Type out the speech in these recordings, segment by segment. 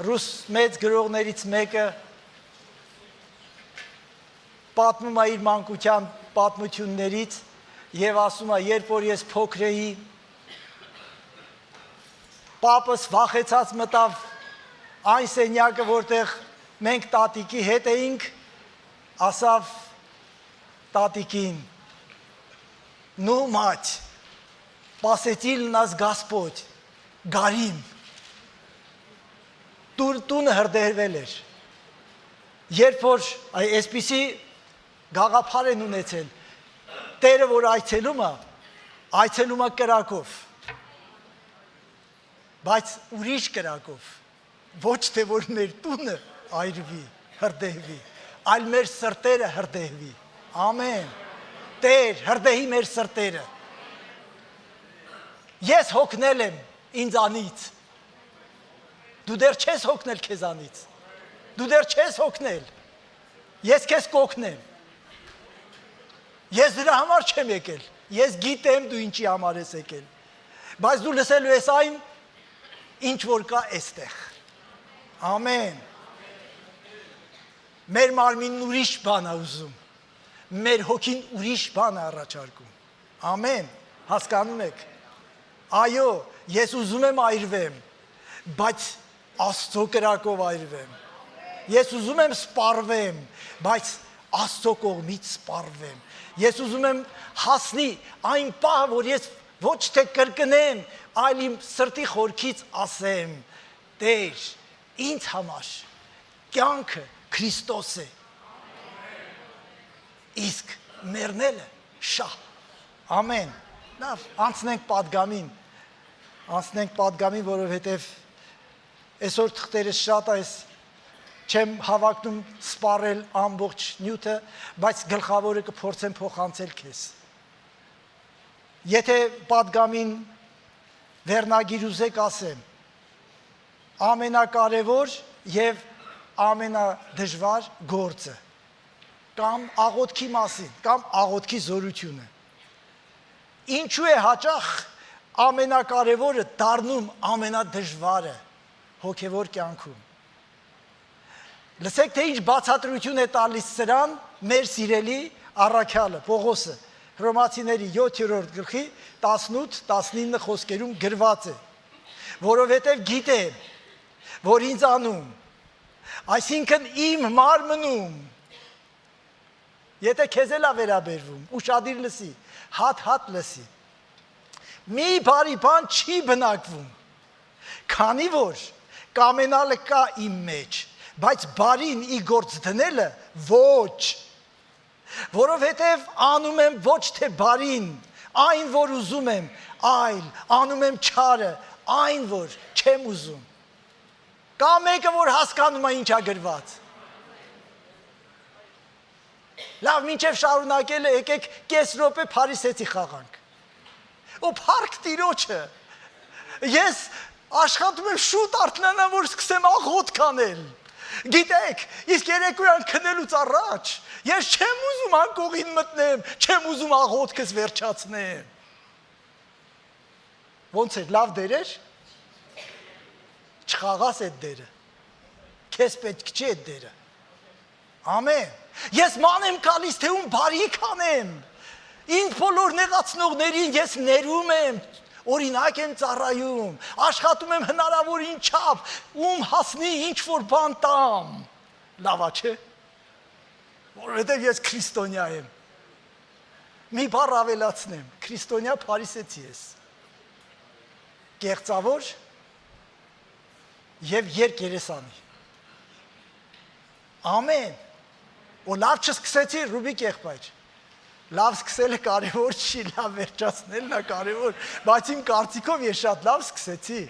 ռուս մեծ գրողներից մեկը պատմում է իր մանկության պատմություններից եւ ասում է, երբ որ ես փոքր էի, պապս վախեցած մտավ այն սենյակը, որտեղ մենք տատիկի հետ էինք, ասավ տատիկին. «Ну, мать, посетил нас Господь, горим»։ Տունը հրդեհվել էր։ Երբ որ այսպիսի գաղափար են ունեցել, Տերը որ այցելում է կրակով, բայց ուրիշ կրակով, ոչ թե որ մեր տունը այրվի, հրդեհվի, այլ մեր սրտերը հրդեհվի։ Ամեն։ Տեր, հրդեհի մեր սրտերը։ Ես հոգնել եմ ինձանից։ Դու դեռ չես հոգնել քեզանից։ Դու դեռ չես հոգնել։ Ես քեզ կօգնեմ։ Ես դրա համար չեմ եկել։ Ես գիտեմ դու ինչի համար ես եկել։ Բայց դու լսելու ես այն, ինչ որ կա այստեղ։ Ամեն։ Մեր մարմինն ուրիշ բան է ուզում։ Մեր հոգին ուրիշ բան է առաջարկում։ Ամեն։ Հասկանում եք։ Այո, ես ուզում եմ այրվեմ, բայց Աստծո կրակով այրվեմ։ Ես ուզում եմ սպառվեմ, բայց Աստծո կողմից սպառվեմ։ Ես ուզում եմ հասնի այն պահը, որ ես ոչ թե կրկնեմ, այլ իմ սրտի խորքից ասեմ. Տեր, ինձ համար կյանքը Քրիստոս է։ Իսկ մեռնելը շահ։ Ամեն։ Լավ, անցնենք պատգամին, որովհետև այսօր թղթերս շատ այս չեմ հավակնում սպառել ամբողջ նյութը, բայց գլխավորը կփորձեմ փոխանցել քեզ։ Եթե պատգամին վերնագիր ուզեք ասեմ, ամենակարևոր եւ ամենադժվար գործը կամ աղոթքի մասին, կամ աղոթքի զորությունը։ Ինչու է հաճախ ամենակարևորը դառնում ամենադժվարը հոգևոր կյանքում։ Լսեք, թե ինչ բացատրություն է տալիս սրան մեր սիրելի առաքյալը, Պողոսը, Հռոմացիների 7-րդ գլխի 18-19 խոսքերում գրված է, որովհետև գիտե, որ ինձանում, այսինքն իմ մարմնում, եթե քեզ էլ է վերաբերվում, ուշադիր լսի, հատ լսի, մի բարի բան չի բնակվում, քանի որ կամենալը կա իմ մեջ, բայց բարին ի գործ դնելը ոչ, որովհետև անում եմ ոչ թե բարին, այն որ ուզում եմ, այլ անում եմ չարը, այն որ չեմ ուզում։ Կա մեկը, որ հասկանում է ինչ է գրված։ Լավ, մինչև շարունակելը եկեք կես րոպե Փարիսեցի խաղանք։ Ու փառք Տիրոջը, ես աշխատում եմ շուտ արթնանամ, որ սկսեմ աղոթք անել։ Գիտեք, իսկ երեկոյան քնելուց առաջ ես չեմ ուզում անկողին մտնեմ, չեմ ուզում աղոթքս վերջացնեմ։ Ոնց է, լավ դեր էր։ Չխաղաս այդ դերը։ Քեզ պետք չի այդ դերը։ Ամեն։ Ես ման եմ գալիս, թե ում բարիք անեմ։ Ինձ բոլոր նեղացնողներին ես ներում եմ, օրինակ եմ ծառայում, աշխատում եմ հնարավորին չափ, ում հասնի ինչ-որ բան տամ։ Լավա չէ։ Որովհետև ես քրիստոնյա եմ։ Մի բառ ավելացնեմ, քրիստոնյա Փարիսեցի ես։ Կեղծավոր և երկերեսանի։ Ամեն։ Ու լավ չսկսեցի Ռուբիկ եղբայր։ Լավ սկսելը կարևոր չի, լավ վերջացնելն է կարևոր, բայց իմ կարծիքով ես շատ լավ սկսեցի։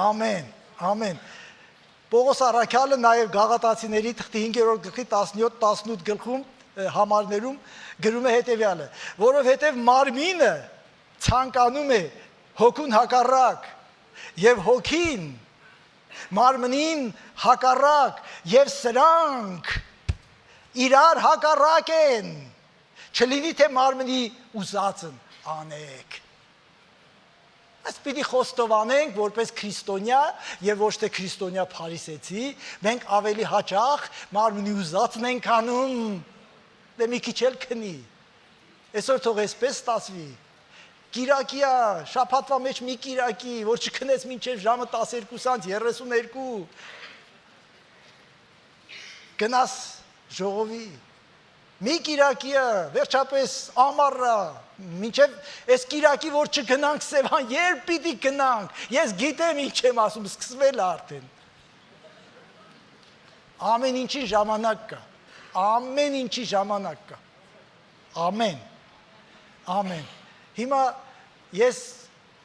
Ամեն, ամեն։ Պողոս առաքյալը նաև Գաղատացիների թղթի 5-րդ գլխի 17-18 գլխում համարներում գրում է հետևյալը, որովհետև մարմինը ցանկանում է հոգուն հակառակ եւ հոգին մարմնին հակառակ եւ սրանք իրար հակառակ են, չլինի թե մարմնի ուզածն անեք։ Այս պիտի խոստովանենք, որպես քրիստոնյա եւ ոչ թե քրիստոնյա փարիսեցի, մենք ավելի հաճախ մարմնի ուզածն ենք անում, դե մի քիչ էլ քնի։ Այսօր թող այսպես ստացվի։ Կիրակիա, շաբաթվա մեջ մի կիրակի, որ չքնես մինչև ժամը 12:32, գնաս ժողովի։ Մի կիրակիա, վերջապես ամառը, մինչև այս կիրակի, որ չգնանք Սևան, երբ պիտի գնանք, ես գիտեմ ինչ եմ ասում, սկսվել է արդեն։ Ամեն ինչի ժամանակ կա, ամեն ինչի ժամանակ կա, ամեն։ Հիմա ես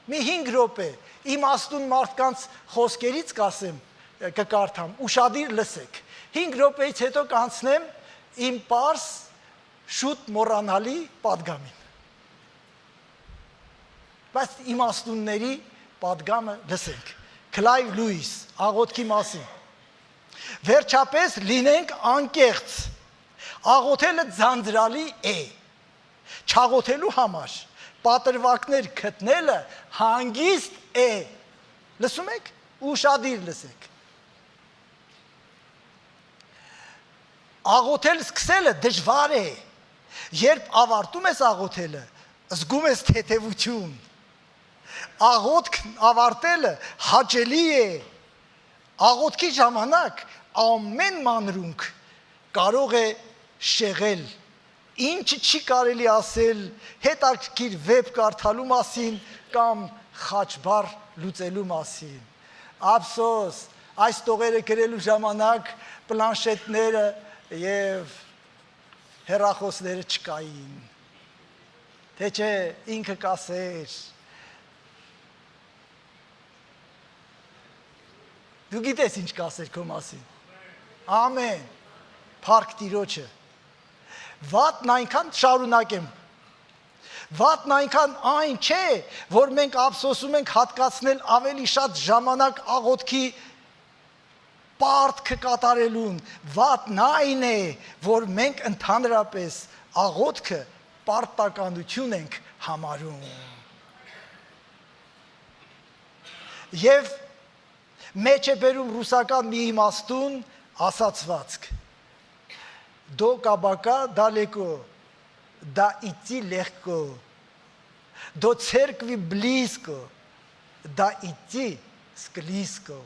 մի 5 րոպե իմ աստուն մարդկանց խոսքերից կասեմ, կկարդամ, ուշադիր լսեք, 5 րոպեից հետո կանցնեմ իմ պարս շուտ մոռանալի պատգամին։ Բայց իմաստունների պատգամը լսենք։ Քլայվ Լուիս, աղոթքի մասին։ Վերջապես լինենք անկեղծ։ Աղոթելը ձանձրալի է։ Չաղոթելու համար պատրվակներ գտնելը հանգիստ է։ Լսում եք? Ուշադիր լսեք։ Աղոթել սկսելը դժվար է։ Երբ ավարտում ես աղոթելը, զգում ես թեթևություն։ Աղոթք ավարտելը հաճելի է։ Աղոթքի ժամանակ ամեն մանրունք կարող է շեղել։ Ինչը չի կարելի ասել հետաքրքիր վեբ կարդալու մասին կամ խաչբար լուծելու մասին։ Ափսոս, այս տողերը գրելու ժամանակ պլանշետները եւ հեռախոսները չկային, թե չէ ինքը կասեր, դու գիտես ինչ կասեր քո մասին, ամեն, փառք Տիրոջը, վատն այնքան շարունակեմ, վատն այնքան այն չէ, որ մենք ափսոսում ենք հատկացնել ավելի շատ ժամանակ աղոթքի պարտքը կատարելուն, վատն այն է, որ մենք ընդհանրապես աղոթքը պարտականություն ենք համարում։ Եվ մեջ է բերում ռուսական մի իմաստուն ասացվածք. До кабака далеко, да идти легко, до церкви близко, да идти склизко.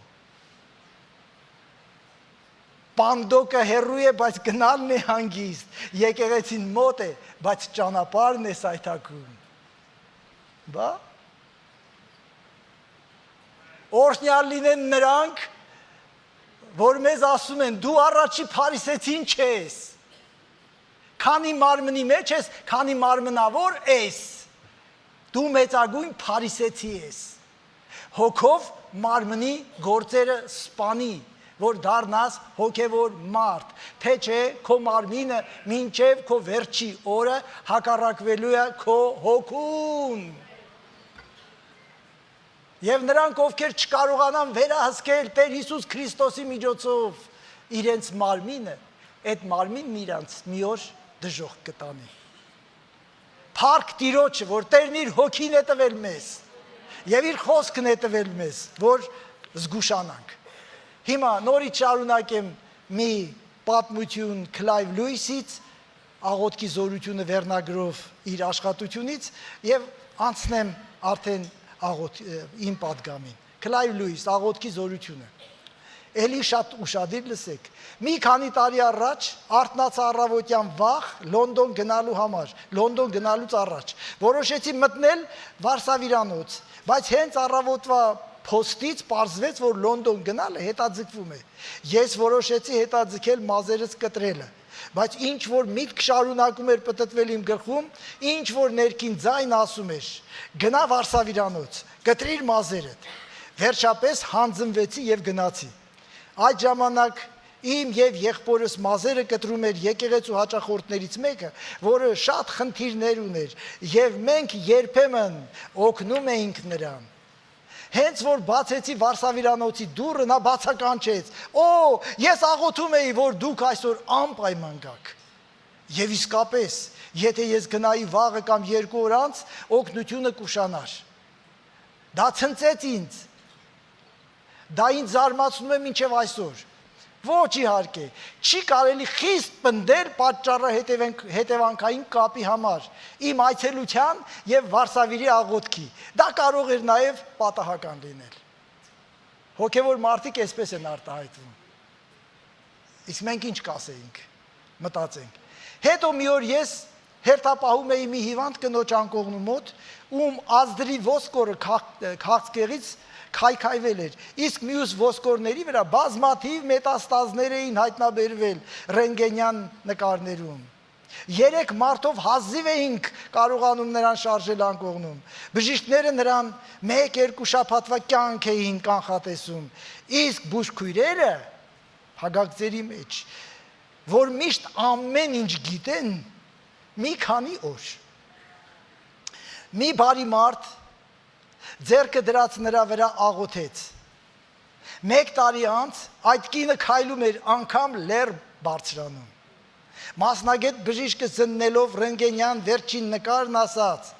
Պանդոկը հեռու է, բայց գնալն է հանգիստ, եկեղեցին մոտ է, բայց ճանապարհն է սայթաքում։ Բա օրհնյալ լինեն նրանք, որ մեզ ասում են, դու առաջի փարիսեցին չես, քանի մարմնի մեջ ես, քանի մարմնավոր ես, դու մեծագույն փարիսեցի ես, հոգով մարմնի գործերը սպանի, որ դառնաս հոգևոր մարդ, թե չէ քո մարմինը մինչև քո վերջի օրը հակառակվելու է քո հոգուն։ Եվ նրանք, ովքեր չկարողանան վերահսկել Տեր Հիսուս Քրիստոսի միջոցով իրենց մարմինը, այդ մարմինն իրանց մի օր դժոխք կտանի։ Փառք Տիրոջը, որ Տերն իր հոգին է տվել մեզ, եւ իր խոսքն է տվել մեզ, որ զգուշանանք։ Հիմա նորից շարունակեմ մի պատմություն Քլայվ Լուիսից, աղոթքի զորությունը վերնագրով իր աշխատությունից եւ անցնեմ արդեն իմ պատգամին։ Քլայվ Լուիս, աղոթքի զորությունը։ Էլի շատ ուշադիր լսեք։ Մի քանի տարի առաջ արթնացա առավոտյան վաղ Լոնդոն գնալու համար, Լոնդոն գնալուց առաջ, որոշեցի մտնել Վարշավիրանոց, բայց հենց առավոտվա փոստից պարզվեց, որ Լոնդոն գնալը հետաձգվում է։ Ես որոշեցի հետաձգել մազերս կտրելը, բայց ինչ որ միտք շարունակում էր պտտվել իմ գլխում, ինչ որ ներքին ձայն ասում էր. գնա Վարշավիրանոց, կտրիր մազերդ։ Վերջապես հանձնվեցի եւ գնացի։ Այդ ժամանակ իմ եւ եղբորս մազերը կտրում էր եկեղեցու հաճախորդներից մեկը, որը շատ խնդիրներ ուներ, եւ մենք երբեմն օգնում էինք նրան։ Հենց որ բացեցի Վարշավիրանոցի դուռը, նա բացականչեց. «Օ, ես աղոթում էի, որ դուք այսօր անպայման գաք»։ Եվ իսկապես, եթե ես գնայի վաղը կամ 2 օր անց, օգնությունը կուշանար։ Դա ցնցեց ինձ։ Դա ինձ զարմացնում է մինչև այսօր։ Ոչ իհարկե, չի կարելի խիստ պնդել պատճառը հետևանքային կապի համար, իմ այցելության և Վարշավայի աղոթքի։ Դա կարող էր նաև պատահական լինել։ Հոգևոր մարդիկ այսպես են արտահայտվում։ Իսկ մենք ինչ կասեինք, մտածենք։ Հետո մի օր ես հերթապահում էի մի հիվանդ կնոջ անկողնու մոտ, ում ազդրի ոսկորը քաղցկեղից քայքայվել էր, իսկ մյուս ոսկորների վրա բազմաթիվ մետաստազներ էին հայտնաբերվել ռենտգենյան նկարներում։ 3 մարդով հազիվ էինք կարողանում նրան շարժել անկողնում։ Բժիշկները նրան 1-2 շաբաթվա կյանք էին կանխատեսում, իսկ բուժքույրերը փագագծերի մեջ, որ միշտ ամեն ինչ գիտեն, մի քանի օր։ Մի բարի մարդ ձեռքը դրած նրա վրա աղոթեց։ 1 տարի անց այդ կինը քայլում էր անգամ լեռ բարձրանում։ Մասնագետ բժիշկը զննելով ռենտգենյան վերջին նկարն ասաց.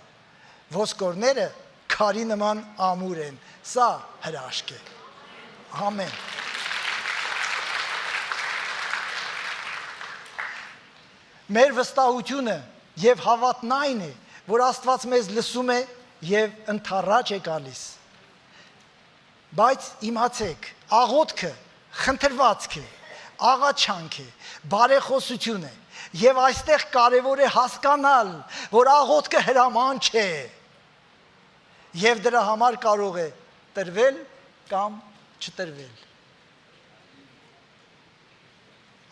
ոսկորները քարի նման ամուր են, սա հրաշք է։ Ամեն։ Մեր վստահությունը և հավատն այն է, որ Աստված մեզ լսում է և ընդառաջ է գալիս։ Բայց իմացեք, աղոթքը խնդրվածք է, աղաչանք է, բարեխոսություն է, և այստեղ կարևոր է հասկանալ, որ աղոթքը հրամանջ է, և դրա համար կարող է տրվել կամ չտրվել։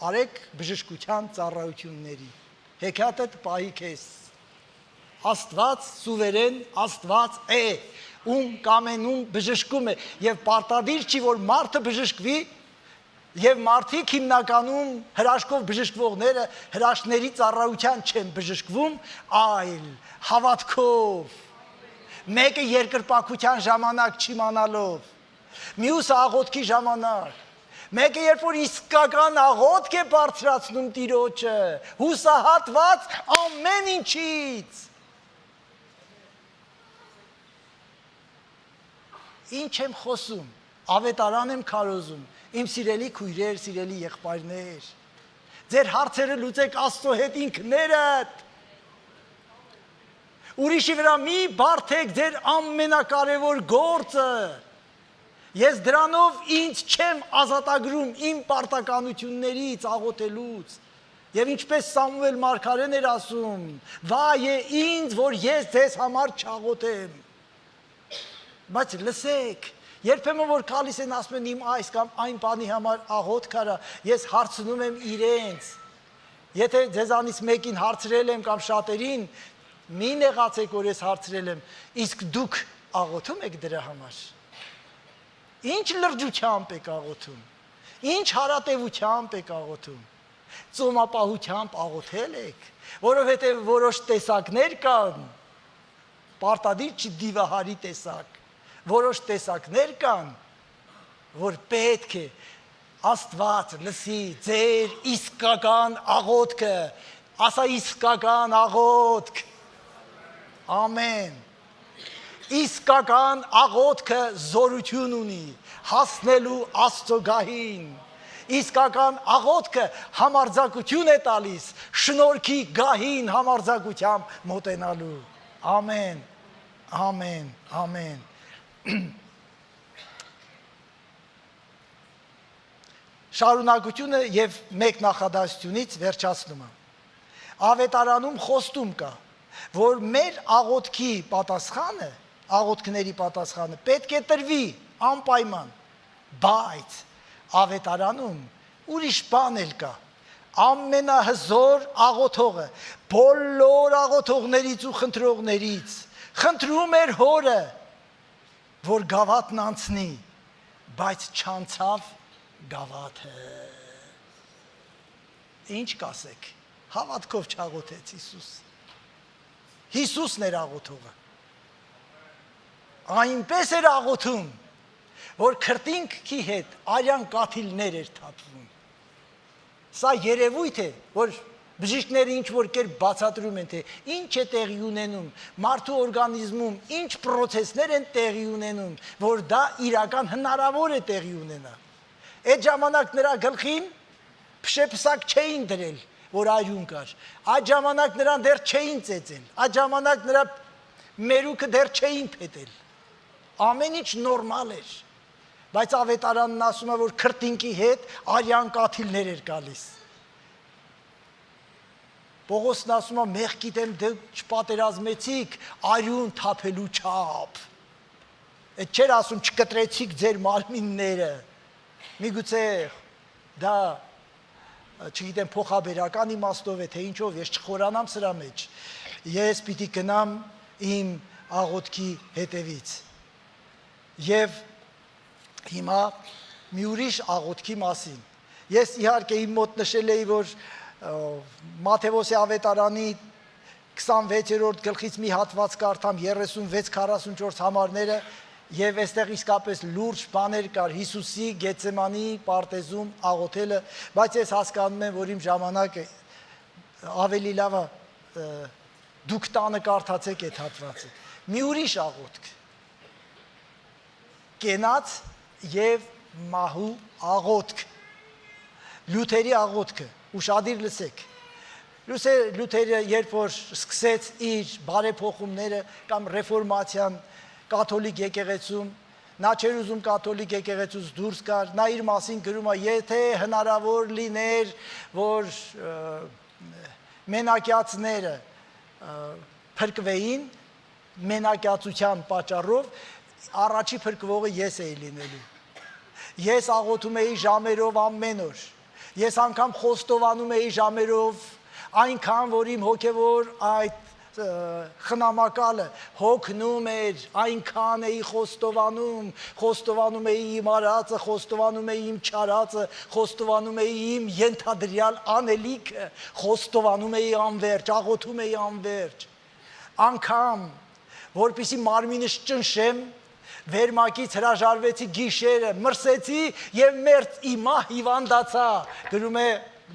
Արեք բժշկության ծառայությունների, հեքիաթը տպահի քեզ։ Աստված սուվերեն Աստված է, ում կամենում բժշկում է, և պարտադիր չի, որ մարդը բժշկվի, և մարդիկ հիմնականում հրաշքով բժշկվողները հրաշքների ծառայության չեն բժշկվում, այլ հավատքով, մեկը երկրպագության ժամանակ չիմանալով, մյուսը աղոթքի ժամանակ, մեկը երբ որ իսկական աղոթք է բարձրացնում Տիրոջը, հուսահատված ամեն ինչից։ Ինչ եմ խոսում, ավետարան եմ քարոզում, իմ սիրելի քույրեր, սիրելի եղբայրներ, ձեր հարցերը լուծեք Աստծո հետ ինքներդ, ուրիշի վրա մի բարդեք ձեր ամենակարևոր գործը, ես դրանով ինձ չեմ ազատագրում իմ պարտականություններից աղոթելուց, և ինչպես Սամուել մարգարեն էր ասում, վայ է ինձ, որ ես ձեզ համար չաղոթեմ։ Բայց լսեք, երբեմն որ գալիս են ասում են իմ այս կամ այն բանի համար աղոթք արա, ես հարցնում եմ իրենց, եթե ձեզանից մեկին հարցրել եմ կամ շատերին, մի նեղացեք, որ ես հարցրել եմ, իսկ դուք աղոթում եք դրա համար։ Ինչ լրջությամբ եք աղոթում, ինչ հարատևությամբ եք աղոթում, ծոմապահությամբ աղոթել եք, որովհետև որոշ տեսակներ կան, պարտադիր չի դիվահարի տեսակ, որոշ տեսակներ կան, որ պետք է Աստված լսի ձեր իսկական աղոթքը, ասա իսկական աղոթք, ամեն, իսկական աղոթքը զորություն ունի, հասնելու Աստծո գահին, իսկական աղոթքը համարձակություն է տալիս, շնորհքի գահին համարձակությամբ մոտենալու, ամեն, ամեն, ամեն, շարունակությունը և մեկ նախադասությունից վերջացնումը, ավետարանում խոստում կա, որ մեր աղոթքի պատասխանը, աղոթքների պատասխանը պետք է տրվի անպայման, բայց ավետարանում ուրիշ բան էլ կա, ամենահզոր աղոթողը, բոլոր աղոթողներից ու խնդրողներից, խնդրում էր հորը, որ գավաթն անցնի, բայց չանցավ գավաթը։ Ինչ կասեք, հավատքով չաղոթեց Հիսուս։ Հիսուսն էր աղոթողը։ Այնպես էր աղոթում, որ քրտինքի հետ արյան կաթիլներ էր թափվում։ Սա երևույթ է, որ Բժիշկները ինչ որ կերպ բացատրում են, թե ինչ է տեղի ունենում, մարդու օրգանիզմում ինչ պրոցեսներ են տեղի ունենում, որ դա իրական հնարավոր է տեղի ունենա։ Այդ ժամանակ նրա գլխին փշեպսակ չէին դրել, որ արյուն կար։ Այդ ժամանակ նրան դեռ չէին ծեծել, այդ ժամանակ նրա մերուկը դեռ չէին փետել։ Ամեն ինչ նորմալ էր։ Բայց ավետարանն ասում է, որ քրտինքի հետ արյան կաթիլներ էր գալիս։ Պողոսն ասում է, մեղքիդ եմ դուք չպատերազմեցիք արյուն թափելու չափ։ Այդ չէր ասում չկտրեցիք ձեր մարմինները։ Միգուցե դա, չգիտեմ, փոխաբերական իմաստով է, թե ինչով, ես չխորանամ սրա մեջ։ Ես պիտի գնամ իմ աղոթքի հետևից։ Եվ հիմա մի ուրիշ աղոթքի մասին։ Ես իհարկե իմ մոտ նշել էի, որ Մատթեոս ավետարանի 26-րդ գլխից մի հատված կարդամ 36-44 համարները եւ այստեղ իսկապես լուրջ բաներ կար Հիսուսի Գեթսեմանի պարտեզում աղոթելը, բայց ես հասկանում եմ, որ իմ ժամանակը ավելի լավ է դուք տանը կարդացեք այդ հատվածը։ Մի ուրիշ աղոթք։ Կենաց եւ մահու աղոթք։ Լյութերի աղոթքը, ուշադիր լսեք։ Լյութերը երբ որ սկսեց իր բարեփոխումները կամ ռեֆորմացիան կաթոլիկ եկեղեցում, նա չէր ուզում կաթոլիկ եկեղեցուց դուրս գար, նա իր մասին գրում է, եթե հնարավոր լիներ, որ մենակյացները փրկվեին մենակյացության պատճառով, առաջի փրկվողը ես էի լինելու։ Ես աղոթում էի ժամերով ամեն օր։ Ես անգամ խոստովանում էի ժամերով, այնքան որ իմ հոգևոր այդ խնամակալը հոգնում էր, այնքան էի խոստովանում էի իմ արածը, խոստովանում էի իմ չարածը, խոստովանում էի իմ ենթադրյալ անելիքը, խոստովանում էի անվերջ, աղոթում էի անվերջ։ Անգամ որպեսզի մարմինս ճնշեմ, վերմակից հրաժարվեցի գիշերը, մրսեցի եւ մերձ իմա հիվանդացա, գրում է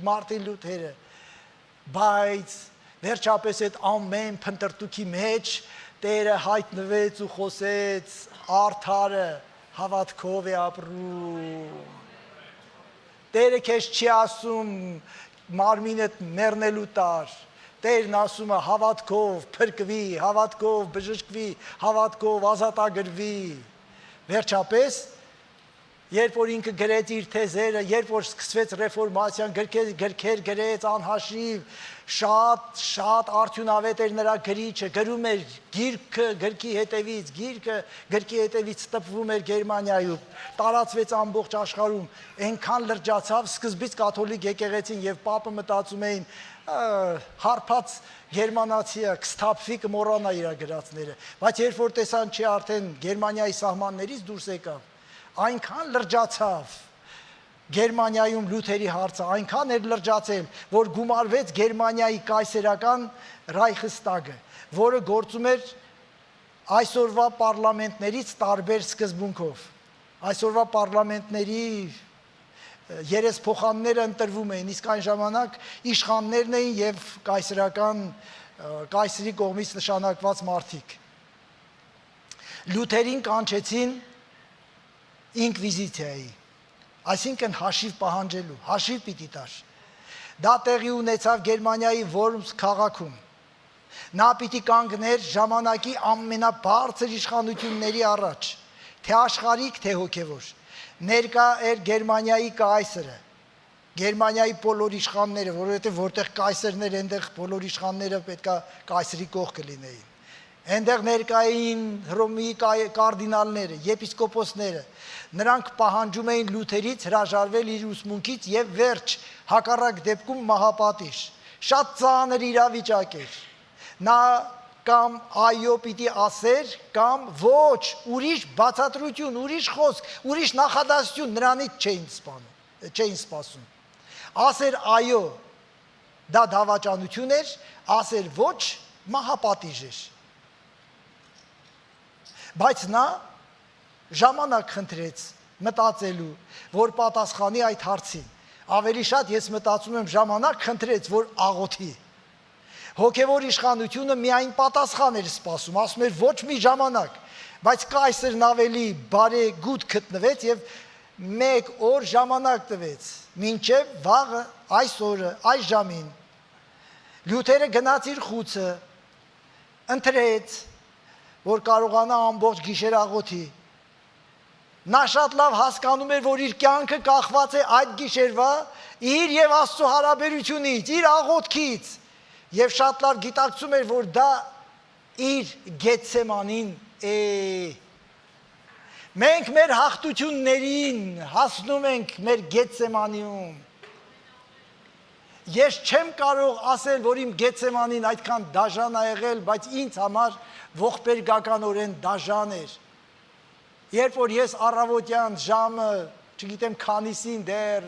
Մարտին Լյութերը։ Բայց վերջապես այդ ամեն փնտրտուքի մեջ Տերը հայտնվեց ու խոսեց, արդարը հավատքով է ապրում։ Տերը քեզ չի ասում մարմինդ մեռնելու տար։ Տերն ասում է հավատքով փրկվի, հավատքով բժշկվի, հավատքով ազատագրվի։ Վերջապես, երբ որ ինքը գրեց իր թեզերը, երբ որ սկսվեց ռեֆորմացիան, գրքեր գրեց անհաշիվ, շատ արդյունավետ էր նրա գրիչը, գրում էր գիրքը գրքի հետևից, գիրքը գրքի հետևից տպվում էր Գերմանիայում, տարածվեց ամբողջ աշխարհում, այնքան լրջացավ, սկզբից կաթոլիկ եկեղեցին եւ Պապը մտածում էին հարբած գերմանացիը կսթափվի կմոռանա իր գրածները, բայց երբ որ տեսան չի արդեն Գերմանիայի սահմաններից դուրս եկավ, այնքան լրջացավ Գերմանիայում Լյութերի հարցը, այնքան էր լրջացել, որ գումարվեց Գերմանիայի կայսերական Ռայխստագը, որը գործում էր այսօրվա պարլամենտներից տարբեր սկզբունքով։ Այսօրվա պարլամենտների երեսփոխանները ընտրվում էին, իսկ այն ժամանակ իշխաններն էին եւ կայսրի կողմից նշանակված մարդիկ։ Լյութերին կանչեցին ինկվիզիցիայի, այսինքն հաշիվ պահանջելու, հաշիվ պիտի տար։ Դա տեղի ունեցավ Գերմանիայի Որմս քաղաքում։ Նա պիտի կանգներ ժամանակի ամենաբարձր իշխանությունների առաջ, թե աշխարհիկ, թե հոգևոր։ Ներկա էր Գերմանիայի կայսրը, Գերմանիայի բոլոր իշխանները, որովհետև որտեղ կայսրներ, այնտեղ բոլոր իշխանները պետքա կայսրի կողքը լինեին։ Այնտեղ ներկա էին Հռոմի կարդինալները, եպիսկոպոսները, նրանք պահանջում էին Լյութերից հրաժարվել իր ուսմունքից եւ վերջ, հակառակ դեպքում մահապատիժ։ Շատ ծանր իրավիճակ էր։ Նա կամ այո պիտի ասեր, կամ ոչ, ուրիշ բացատրություն, ուրիշ խոսք, ուրիշ նախադասություն նրանից չէին սպասում։ Ասեր այո, դա դավաճանություն էր, ասեր ոչ, մահապատիժ էր։ Բայց նա ժամանակ խնդրեց մտածելու, որ պատասխանի այդ հարցին։ Ավելի շատ ես մտածում եմ ժամանակ խնդրեց, որ աղոթի։ Հոգևոր իշխանությունը միայն պատասխան էր սպասում, ասում էր ոչ մի ժամանակ, բայց կայսրն ավելի բարեգութ գտնվեց եւ 1 օր ժամանակ տվեց, մինչև վաղը այս օրը, այս ժամին։ Լյութերը գնաց իր խուցը, ընտրեց, որ կարողանա ամբողջ գիշեր աղոթի։ Նա շատ լավ հասկանում էր, որ իր կյանքը կախված է այդ գիշերվա իր եւ Աստծո հարաբերությունից, իր աղոթքից, եւ շատ լավ գիտակցում էր, որ դա իր Գեթսեմանին է։ Մենք մեր հաղթություններին հասնում ենք մեր Գեթսեմանիում։ Ես չեմ կարող ասել, որ իմ Գեթսեմանին այդքան դաժան ա եղել, բայց ինձ համար ողբերգականորեն դաժան էր։ Երբ որ ես առավոտյան ժամը, չգիտեմ քանիսին դեռ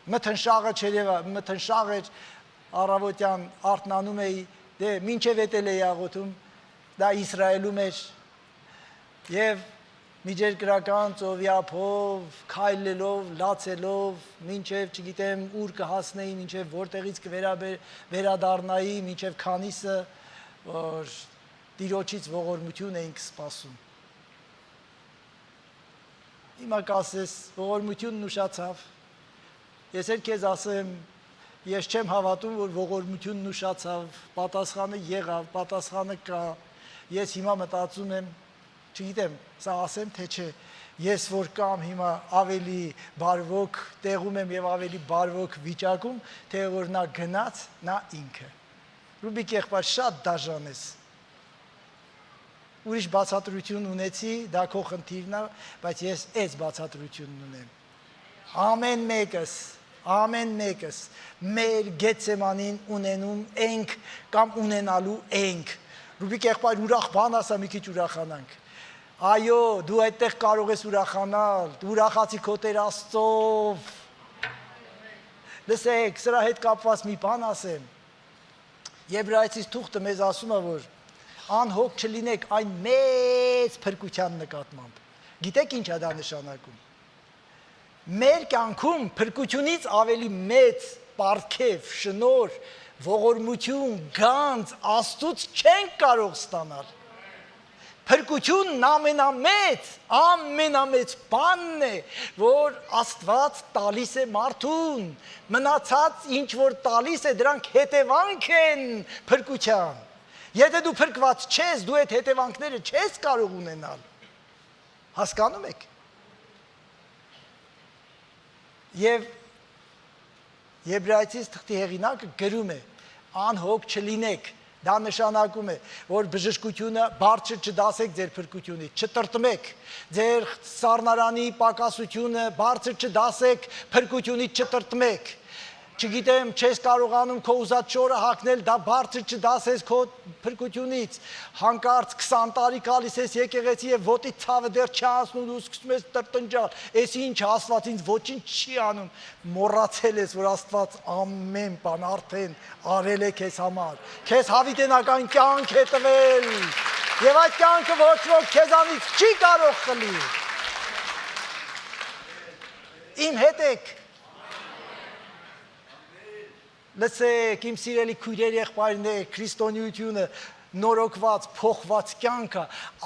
մթնշաղ էր, առավոտյան արթնանում էի, դե մինչև էտել էի աղոթում, դա Իսրայելում էր, եւ միջերկրական ծովյափով, քայլելով, լացելով, մինչև չգիտեմ ուր կհասնեի, մինչև որտեղից կվերադառնայի, մինչև քանիսը, որ Տիրոջից ողորմություն էինք սպասում։ Հիմա կասես, ողորմությունն ուշացավ։ Ես էլ քեզ ասեմ, ես չեմ հավատում, որ ողորմությունն ուշացավ, պատասխանը եղավ, պատասխանը կա։ Ես հիմա մտածում եմ, չգիտեմ, սա ասեմ թե չէ, ես որ կամ հիմա ավելի բարվոք տեղում եմ եւ ավելի բարվոք վիճակում, թե որ նա գնաց, նա ինքը։ Ռուբիկ եղբայր, շատ դաժան ես։ Ուրիշ բացատրություն ունեցի, դա քո խնդիրն է, բայց ես այս բացատրությունն ունեմ։ Ամեն մեկս մեր Գեթսեմանին ունենում ենք կամ ունենալու ենք։ Ռուբիկ եղբայր, ուրախ բան ասա, մի քիչ ուրախանանք։ Այո, դու այդտեղ կարող ես ուրախանալ, դու ուրախացի քո Տեր Աստծով։ Լսեք, սրա հետ կապված մի բան ասեմ։ Եբրայեցիս թուղթը մեզ ասում է, որ անհոգ չլինեք այն մեծ փրկության նկատմամբ։ Գիտեք ինչ է դա նշանակում։ Մեր կյանքում փրկությունից ավելի մեծ պարգև, շնորհ, ողորմություն, գանձ Աստծուց չենք կարող ստանալ։ Փրկությունն ամենամեծ բանն է, որ Աստված տալիս է մարդուն։ Մնացած ինչ որ տալիս է, դրանք հետևանք են փրկության։ Եթե դու փրկված չես, դու այդ հետևանքները չես կարող ունենալ։ Հասկանում եք։ Եվ Եբրայեցիս թղթի հեղինակը գրում է. անհոգ չլինեք, դա նշանակում է, որ բժշկությունը բարձր չդասեք ձեր փրկությունից, չտրտմեք, ձեր սառնարանի պակասությունը բարձր չդասեք, փրկությունից չտրտմեք։ Չգիտեմ, չես կարողանում քո ուզած շորը հագնել, դա բարձր չդասես քո փրկությունից։ Հանկարծ 20 տարի գալիս ես եկեղեցի եւ ոտի ցավը դեռ չհասնում, դու սկսում ես տրտնջալ։ Էս ինչ Աստված ինձ ոչինչ չի անում։ Մոռացել ես, որ Աստված ամեն բան արդեն արել է քեզ համար։ Քեզ հավիտենական կյանք է տվել։ Եվ այդ կյանքը ոչ ոք քեզանից չի կարող խլի։ Իմ հետ եք։ Լսեք, իմ սիրելի քույրեր եղբայրներ, քրիստոնեությունը նորոգված, փոխված կյանքը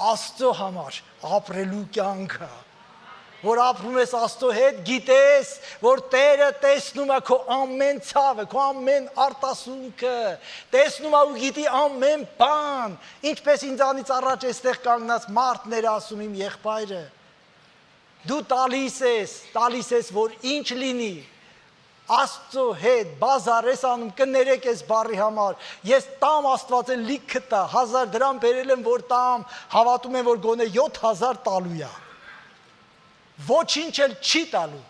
Աստծո համար ապրելու կյանքը, որ ապրում ես Աստծո հետ, գիտես, որ Տերը տեսնում է քո ամեն ցավը, քո ամեն արտասունքը, տեսնում է ու գիտի ամեն բան, ինչպես ինձանից առաջ էստեղ կանգնած մարդն էր ասում իմ եղբայրը, դու տալիս ես, որ ինչ լինի, Աստծո հետ բազար ես անում, կներեք ես բարի համար, ես տամ Աստված են լիքը տա, 1000 դրամ բերել եմ, որ տամ, հավատում եմ, որ գոնե 7000 տալու է, ոչինչ էլ չի տալու,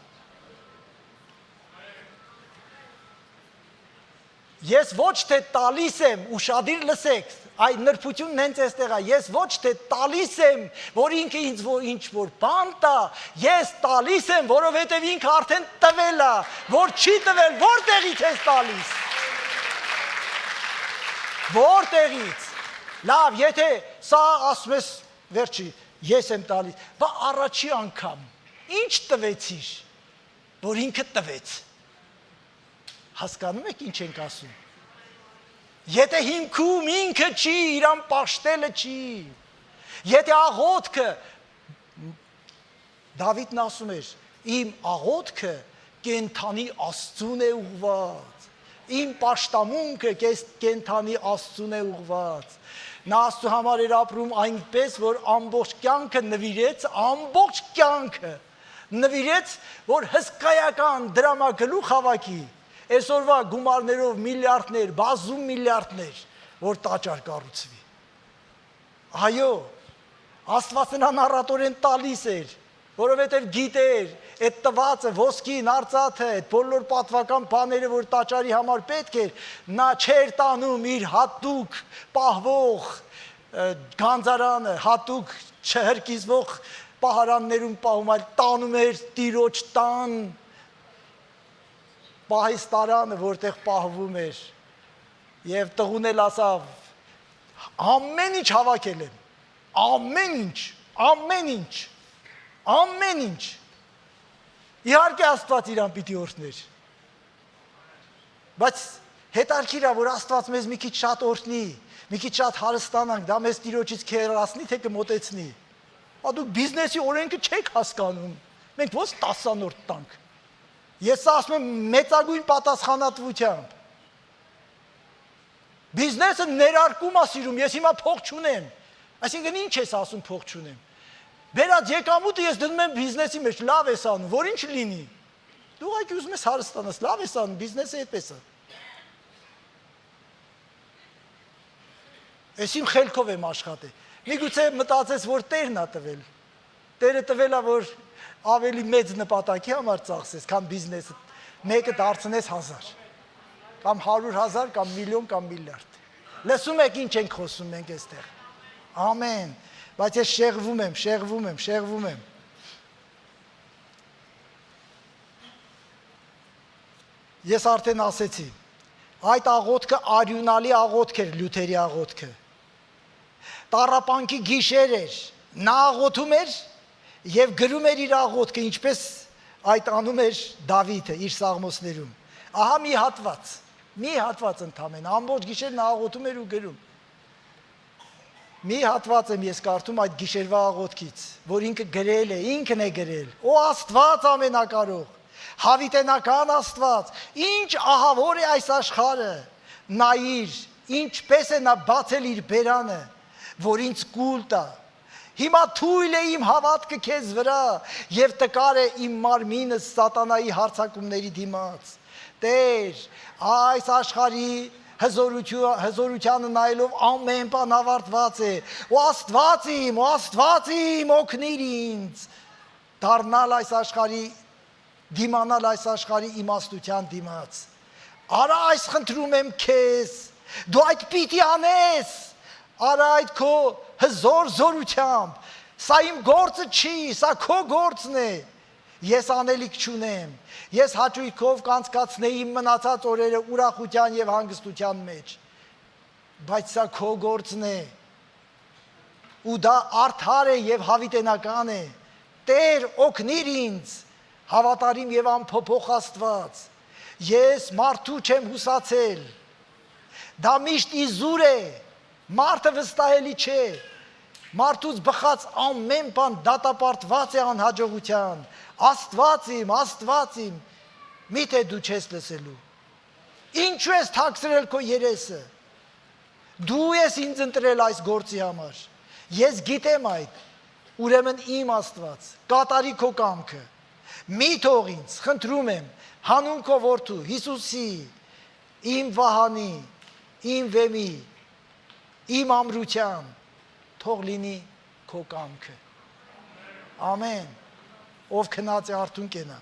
ես ոչ թե տալիս եմ, ուշադիր լսեք, այդ նրբությունն հենց էստեղ է, ես ոչ թե տալիս եմ, որ ինքը ինձ ինչ որ բան տա, ես տալիս եմ, որովհետև ինքը արդեն տվել է, որ չի տվել, որտեղից ես տալիս, որտեղից, լավ, եթե սա ասում ես վերջի, ես եմ տալիս, բա առաջի անգամ, ինչ տվեցիր, որ ինքը տվեց։ Հասկանում եք ինչ ենք ասում։ Եթե հիմքում ինքը չի, իրան պաշտելը չի։ Եթե աղոթքը, Դավիթն ասում էր, իմ աղոթքը կենդանի Աստծուն է ուղղված, իմ պաշտամունքը կենդանի Աստծուն է ուղղված։ Նա Աստծու համար էր ապրում այնպես, որ ամբողջ կյանքը նվիրեց, որ հսկայական դրամագլուխ հավաքի, այսօրվա գումարներով միլիարդներ, բազում միլիարդներ, որ տաճար կառուցվի։ Այո, Աստված նրան առատորեն տալիս էր, որովհետև գիտեր, այդ տվածը, ոսկին, արծաթը, այդ բոլոր պատվական բաները, որ տաճարի համար պետք էր, նա չէր տանում իր հատուկ պահվող գանձարանը, հատուկ չհրկիզվող պահարաններում պահում, այլ տանում էր Տիրոջ տան պահեստարանը, որտեղ պահվում էր, և տղուն էլ ասավ, ամեն ինչ հավաքել եմ, ամեն ինչ, իհարկե Աստված իրան պիտի օրհներ, բայց հետարքիր է, որ Աստված մեզ մի քիչ շատ օրհնի, մի քիչ շատ հարստանանք, դա մեզ Տիրոջից քերացնի, թե կմոտեցնի, դուք բիզնեսի օրենքը չեք հասկանում, մենք ոնց 10-րդ տանք, ես ասում եմ մեծագույն պատասխանատվությամբ, բիզնեսը ներարկում է սիրում, ես հիմա փող չունեմ, այսինքն ինչ ես ասում փող չունեմ, բերած եկամուտը ես դնում եմ բիզնեսի մեջ, լավ ես անում, որ ինչ լինի, դու ուղղակի ուզում ես հարստանաս, լավ ես անում, բիզնեսը այդպես է, ես իմ խելքով եմ աշխատել, միգուցե մտածես, որ Տերն է տվել, Տերը տվել է, որ ավելի մեծ նպատակի համար ծախսես, քան բիզնեսը, մեկը դարձնես 1000, կամ 100,000, կամ միլիոն, կամ միլիարդ, լսում եք ինչ ենք խոսում մենք այստեղ, ամեն, բայց ես շեղվում եմ, ես արդեն ասեցի, այդ աղոթքը արյունալի աղոթք էր Լյութերի աղոթքը, տառապանքի գիշեր էր, նա աղոթում էր և գրում էր իր աղոթքը, ինչպես այդ անում էր Դավիթը իր սաղմոսներում, ահա մի հատված ընդամենը, ամբողջ գիշեր նա աղոթում էր ու գրում, մի հատված եմ ես կարդում այդ գիշերվա աղոթքից, որ ինքը գրել է, ինքն է գրել, օ Աստված ամենակարող, հավիտենական Աստված, ինչ ահավոր է այս աշխարհը, նայիր, ինչպես է նա բացել իր բերանը, որ ինձ կուլ տա, հիմա թույլ է իմ հավատքը քեզ վրա և տկար է իմ մարմինը սատանայի հարձակումների դիմաց, Տեր, այս աշխարհի հզորությանը նայելով ամեն բան ավարտված է, ու Աստված իմ օգնիր ինձ, դիմանալ այս աշխարհի իմաստության դիմաց, արա այս խնդրում եմ քեզ, դու այդ պիտի անես, արա այդ քո հզոր զորությամբ, սա իմ գործը չի, սա քո գործն է, ես անելիք չունեմ, ես հաճույքով կանցկացնեի իմ մնացած օրերը ուրախության և հանգստության մեջ, բայց սա քո գործն է, ու դա արդար է և հավիտենական է, Տեր օգնիր ինձ, հավատարիմ և անփոփոխ Աստված, ես մարդու չեմ հուսացել, դա միշտ իզուր է, մարդը վստահելի չէ, մարդուց բխած ամեն բան դատապարտված է անհաջողության, Աստված իմ, միթե դու չես լսելու, ինչու ես թաքցրել քո երեսը, դու ես ինձ ընտրել այս գործի համար, ես գիտեմ այդ, ուրեմն իմ Աստված, կատարի քո կամքը, մի թող ինձ, խնդրում եմ, հանուն քո որդու Հիսուսի, իմ վահանի, իմ վեմի, իմ ամրության, թող լինի քո կամքը, ամեն, ով քնած է արթուն կենա,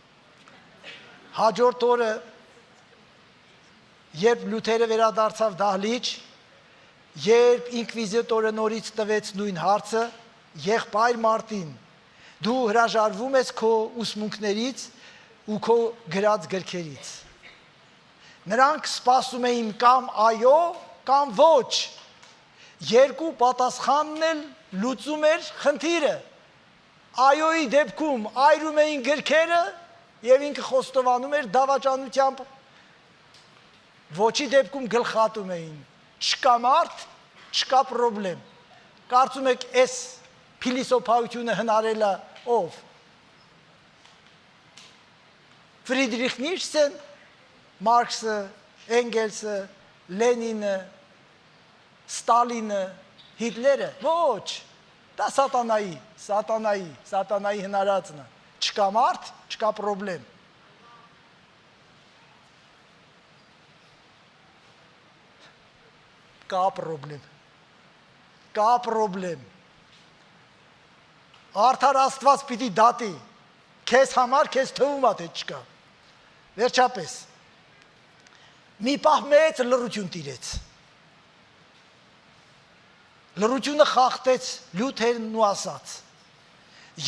հաջորդ օրը, երբ Լյութերը վերադարձավ դահլիճ, երբ ինկվիզիտորը նորից տվեց նույն հարցը, եղբայր Մարտին, դու հրաժարվում ես քո ուսմունքներից ու քո գրած գրքերից, նրանք սպասում էին կամ այո, կամ ոչ, երկու պատասխանն էլ լուծում էր խնդիրը, այոյի դեպքում այրում էին գրքերը, Եվ ինքը խոստովանում էր դավաճանությամբ, ոչի դեպքում գլխատում էին, չկա մարդ, չկա պրոբլեմ, կարծում եք այս փիլիսոփայությունը հնարել է ով, Ֆրիդրիխ Նիցշեն, Մարքսը, Էնգելսը, Լենինը, Ստալինը, Հիտլերը, ոչ, դա սատանայի հնարածն է, չկա մարդ, չկա պրոբլեմ, կա պրոբլեմ, արդար Աստված պիտի դատի, քեզ համար քեզ թվում է թե չկա, վերջապես, մի պահ մեծ լռություն տիրեց, լռությունը խախտեց Լյութերն ու ասաց,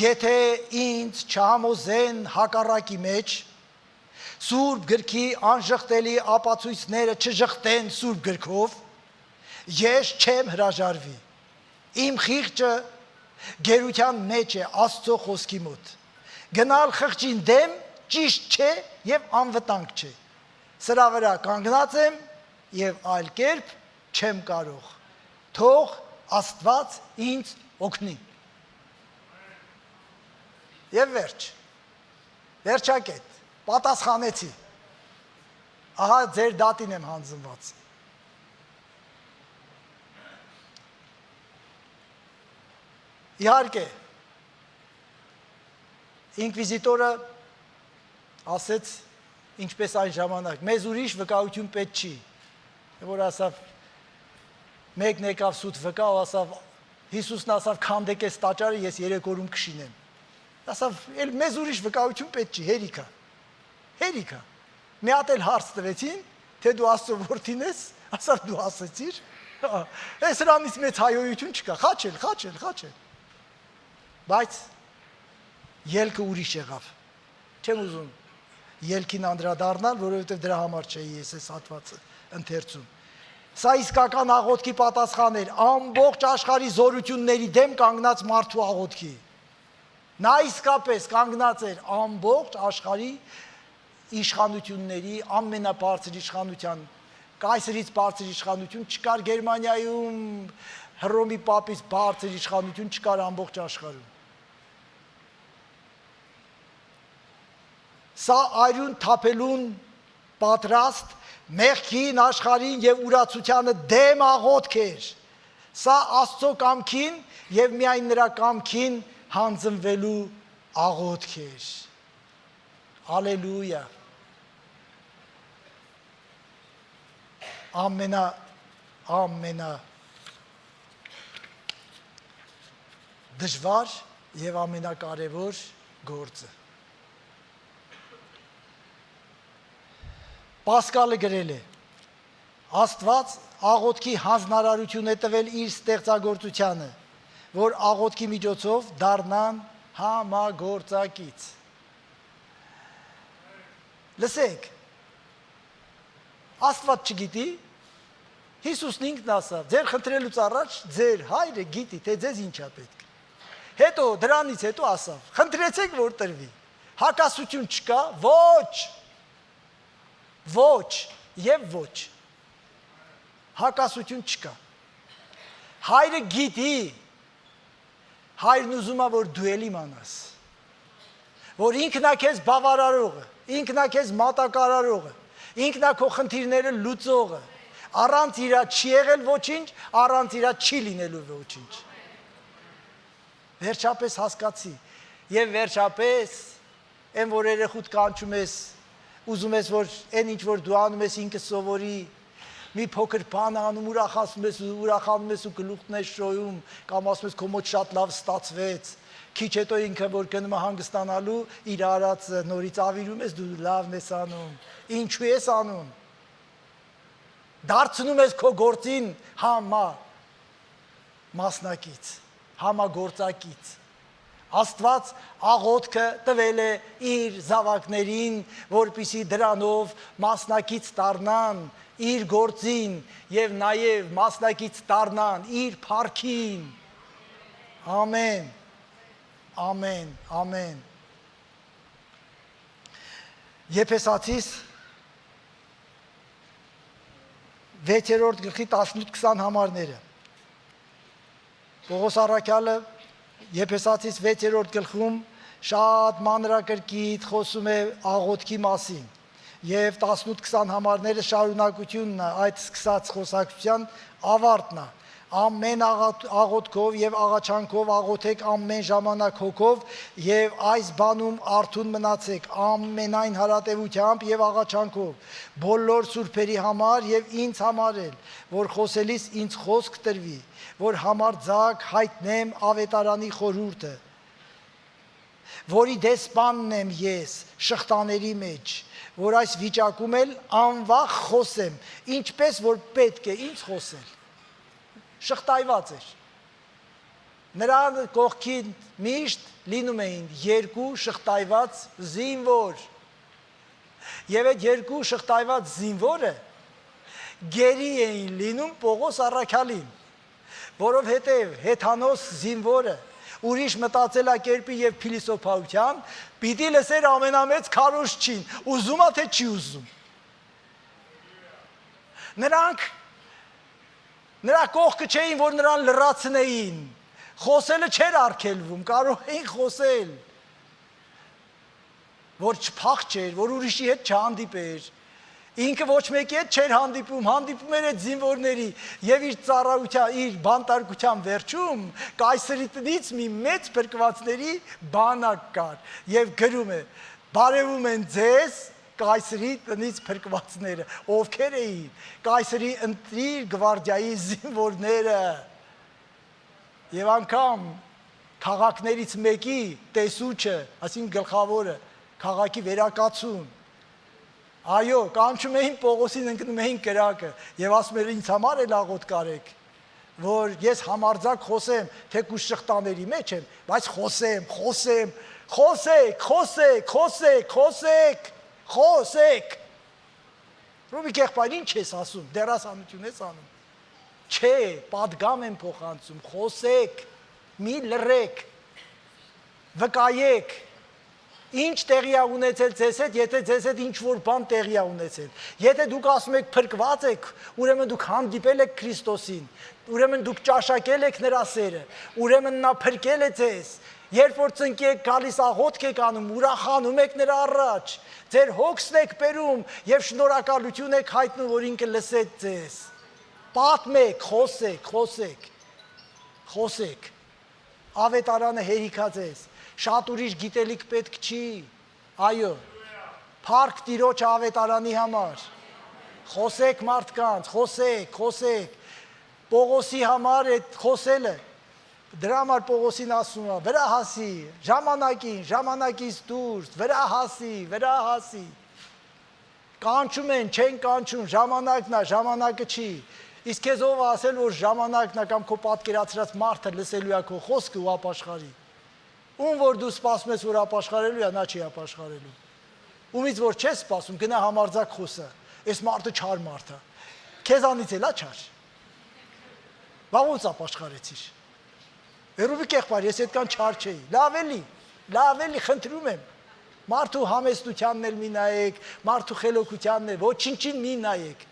եթե ինձ չհամոզեն հակառակի մեջ, Սուրբ գրքի անժխտելի ապացույցները չժխտեն Սուրբ գրքով, ես չեմ հրաժարվի, իմ խիղճը գերության մեջ է Աստծո խոսքի մոտ, գնալ խղճին դեմ ճիշտ չէ և անվտանգ չէ, սրա վրա կանգնած եմ և այլ կերպ չեմ կարող, թող Աստված ինձ օգնի։ Եվ վերջակետ, պատասխանեցի, ահա ձեր դատին եմ հանձնված։ Իհարկե, ինկվիզիտորը ասեց, ինչպես այն ժամանակ, մեզ ուրիշ վկայություն պետք չի, որ ասավ, մեկն եկավ սուտ վկա, ասավ, Հիսուսն ասավ, քանդեք այս տաճարը, ես 3 օրում կշինեմ, ասավ, մեզ ուրիշ վկայություն պետք չի, հերիքա, մի հատ էլ հարց տվեցին, թե դու Աստծո որդին ես, ասավ, դու ասեցիր, այս հրանից մեծ հայոյություն չկա, խաչել, բայց ելքը ուրիշ եղավ, չեմ ուզում ելքին անդրադառնալ, որովհետև դրա համար չէի ես այս հատվածը ընթերցում, սա իսկական աղոթքի պատասխան էր, ամբողջ աշխարհի զորությունների դեմ կանգնած մարդու աղոթքի, նա իսկապես կանգնած էր ամբողջ աշխարհի իշխանությունների ամենաբարձր իշխանության, կայսրից բարձր իշխանություն չկար Գերմանիայում, Հռոմի պապից բարձր իշխանություն չկար ամբողջ աշխարհում։ Սա այրուն թափելուն պատրաստ մեղքին, աշխարհին և ուրացությանը դեմ աղոթք էր, սա Աստծո կամքին և միայն նրա կամքին հանձնվելու աղոթք էր, ալելույա, ամենա դժվար և ամենակարևոր գործը։ Պասկալը գրել է, Աստված աղոթքի հանձնարարություն է տվել իր ստեղծագործությանը, որ աղոթքի միջոցով դառնան համագործակից։ Լսեք, Աստված չգիտի, Հիսուսն ինքն ասավ, ձեր խնդրելուց առաջ ձեր հայրը գիտի, թե ձեզ ինչ է պետք։ Հետո դրանից հետո ասավ, խնդրեցեք, որ տրվի, հակասություն չկա, ոչ և ոչ, հակասություն չկա, հայրը գիտի, հայրն ուզում է, որ դու էլ իմանաս, որ ինքն է քեզ բավարարողը, ինքն է քեզ մատակարարողը, ինքն է քո խնդիրները լուծողը, առանց իրա չի եղել ոչինչ, առանց իրա չի լինելու ոչինչ, վերջապես հասկացի, և վերջապես, են որ երեխուդ կանչում ես, ուզում ես, որ են ինչ որ դու անում ես ինքը սովորի, մի փոքր բան անում, ուրախանում ես ու գլուխն ես շոյում, կամ ասում ես քո մոտ շատ լավ ստացվեց, քիչ հետո ինքը որ գնում է հանգստանալու, իր արածը նորից ավիրում ես, դու լավն ես անում, ինչու ես անում, դարձնում ես քո գործին մասնակից, համագործակից, Աստված աղոթքը տվել է իր զավակներին, որպեսզի դրանով մասնակից դառնան իր գործին և նաև մասնակից դառնան իր փառքին։ Ամեն։ Եփեսացիս 6-րդ գլխի 18-20 համարները։ Պողոս առաքյալը Եփեսացիս 6-րդ գլխում շատ մանրակրկիտ խոսում է աղոթքի մասին եւ 18-20 համարները շարունակությունն է այդ սկսած խոսակցության ավարտն է։ Ամեն աղոթքով եւ աղաչանքով աղոթեք ամեն ժամանակ հոգով եւ այս բանում արթուն մնացեք ամենայն հարատեվությամբ եւ աղաչանքով բոլոր սուրբերի համար եւ ինձ համար էլ որ խոսելիս ինձ խոսք տրվի որ համարձակ հայտնեմ ավետարանի խորհուրդը որի դեսպանն եմ ես շղթաների մեջ որ այս վիճակում էլ անվախ խոսեմ ինչպես որ պետք է ինձ խոսել շղթայված էր նրա կողքին միշտ լինում էին երկու շղթայված զինվոր եւ այդ երկու շղթայված զինվորը գերի էին լինում Պողոս առաքյալին որովհետեւ հեթանոս զինվորը ուրիշ մտածելակերպի եւ փիլիսոփայության պիտի լսեր ամենամեծ քարոզչին ուզում է թե չի ուզում Նրա կողքը չէին, որ նրան լրացնեին, խոսելը չէր արգելվում, կարող էին խոսել, որ չփախչեր, որ ուրիշի հետ չհանդիպեր, ինքը ոչ մեկի հետ չէր հանդիպում էր այդ զինվորների եւ իր ծառայության, իր բանտարկության վերջում կայսրի տնից մի մեծ փրկվածների բանակ կար եւ գրում է բարևում են ձեզ կայսրի տնից փրկվածները, ովքեր էին կայսրի ընտրիր գվարդիայի զինվորները եւ անգամ քաղաքներից մեկի տեսուչը, այսինքն գլխավորը, քաղաքի վերակացուն այո, կանչում էին Պողոսին ընկնում էին կրակը եւ ասում էր ինձ համար էլ աղոթք կարեք որ ես համարձակ խոսեմ թեկուզ շղթաների մեջ եմ բայց խոսեք Ռուբիկ եղբայր ինչ ես ասում դերասանություն ես անում չէ պատգամ եմ փոխանցում խոսեք մի լռեք վկայեք ինչ տեղի է ունեցել ձեզ հետ եթե ձեզ հետ ինչ որ բան տեղի է ունեցել եթե դուք ասում եք փրկված եք ուրեմն դուք հանդիպել եք Քրիստոսին ուրեմն դուք ճաշակել եք նրա սերը ուրեմն նա փրկել է ձեզ երբ որ ծնկի եք գալիս աղոթք եք անում ուրախանում եք նրա առաջ ձեր հոգսն եք բերում եւ շնորհակալություն եք հայտնում որ ինքը լսեց ձեզ պատմեք խոսեք ավետարանը հերիքա ձեզ շատ ուրիշ գիտելիք պետք չի այո փառք Տիրոջ ավետարանի համար խոսեք մարդկանց խոսեք Պողոսի համար այդ խոսելը դրա համար Պողոսին ասում է վրա հասի ժամանակից դուրս վրա հասի կանչում են չեն կանչում ժամանակը չի իսկ քեզ ով ասել որ ժամանակն է կամ քո պատկերացրած մարդը լսելու է քո խոսքը ու ապաշխարի ում որ դու սպասում ես որ ապաշխարելու է նա չի ապաշխարելու ումից որ չես սպասում գնա համարձակ խոսա այս մարդը չար մարդ է քեզանից էլ է չար բա ոնց ապաշխարեցիր Ռուբիկ եղբայր, ես այդքան չար չէի, լավ էլի, խնդրում եմ, մարդու համեստությանն էլ մի նայեք, մարդու խելոքությանն էլ, ոչինչին մի նայեք,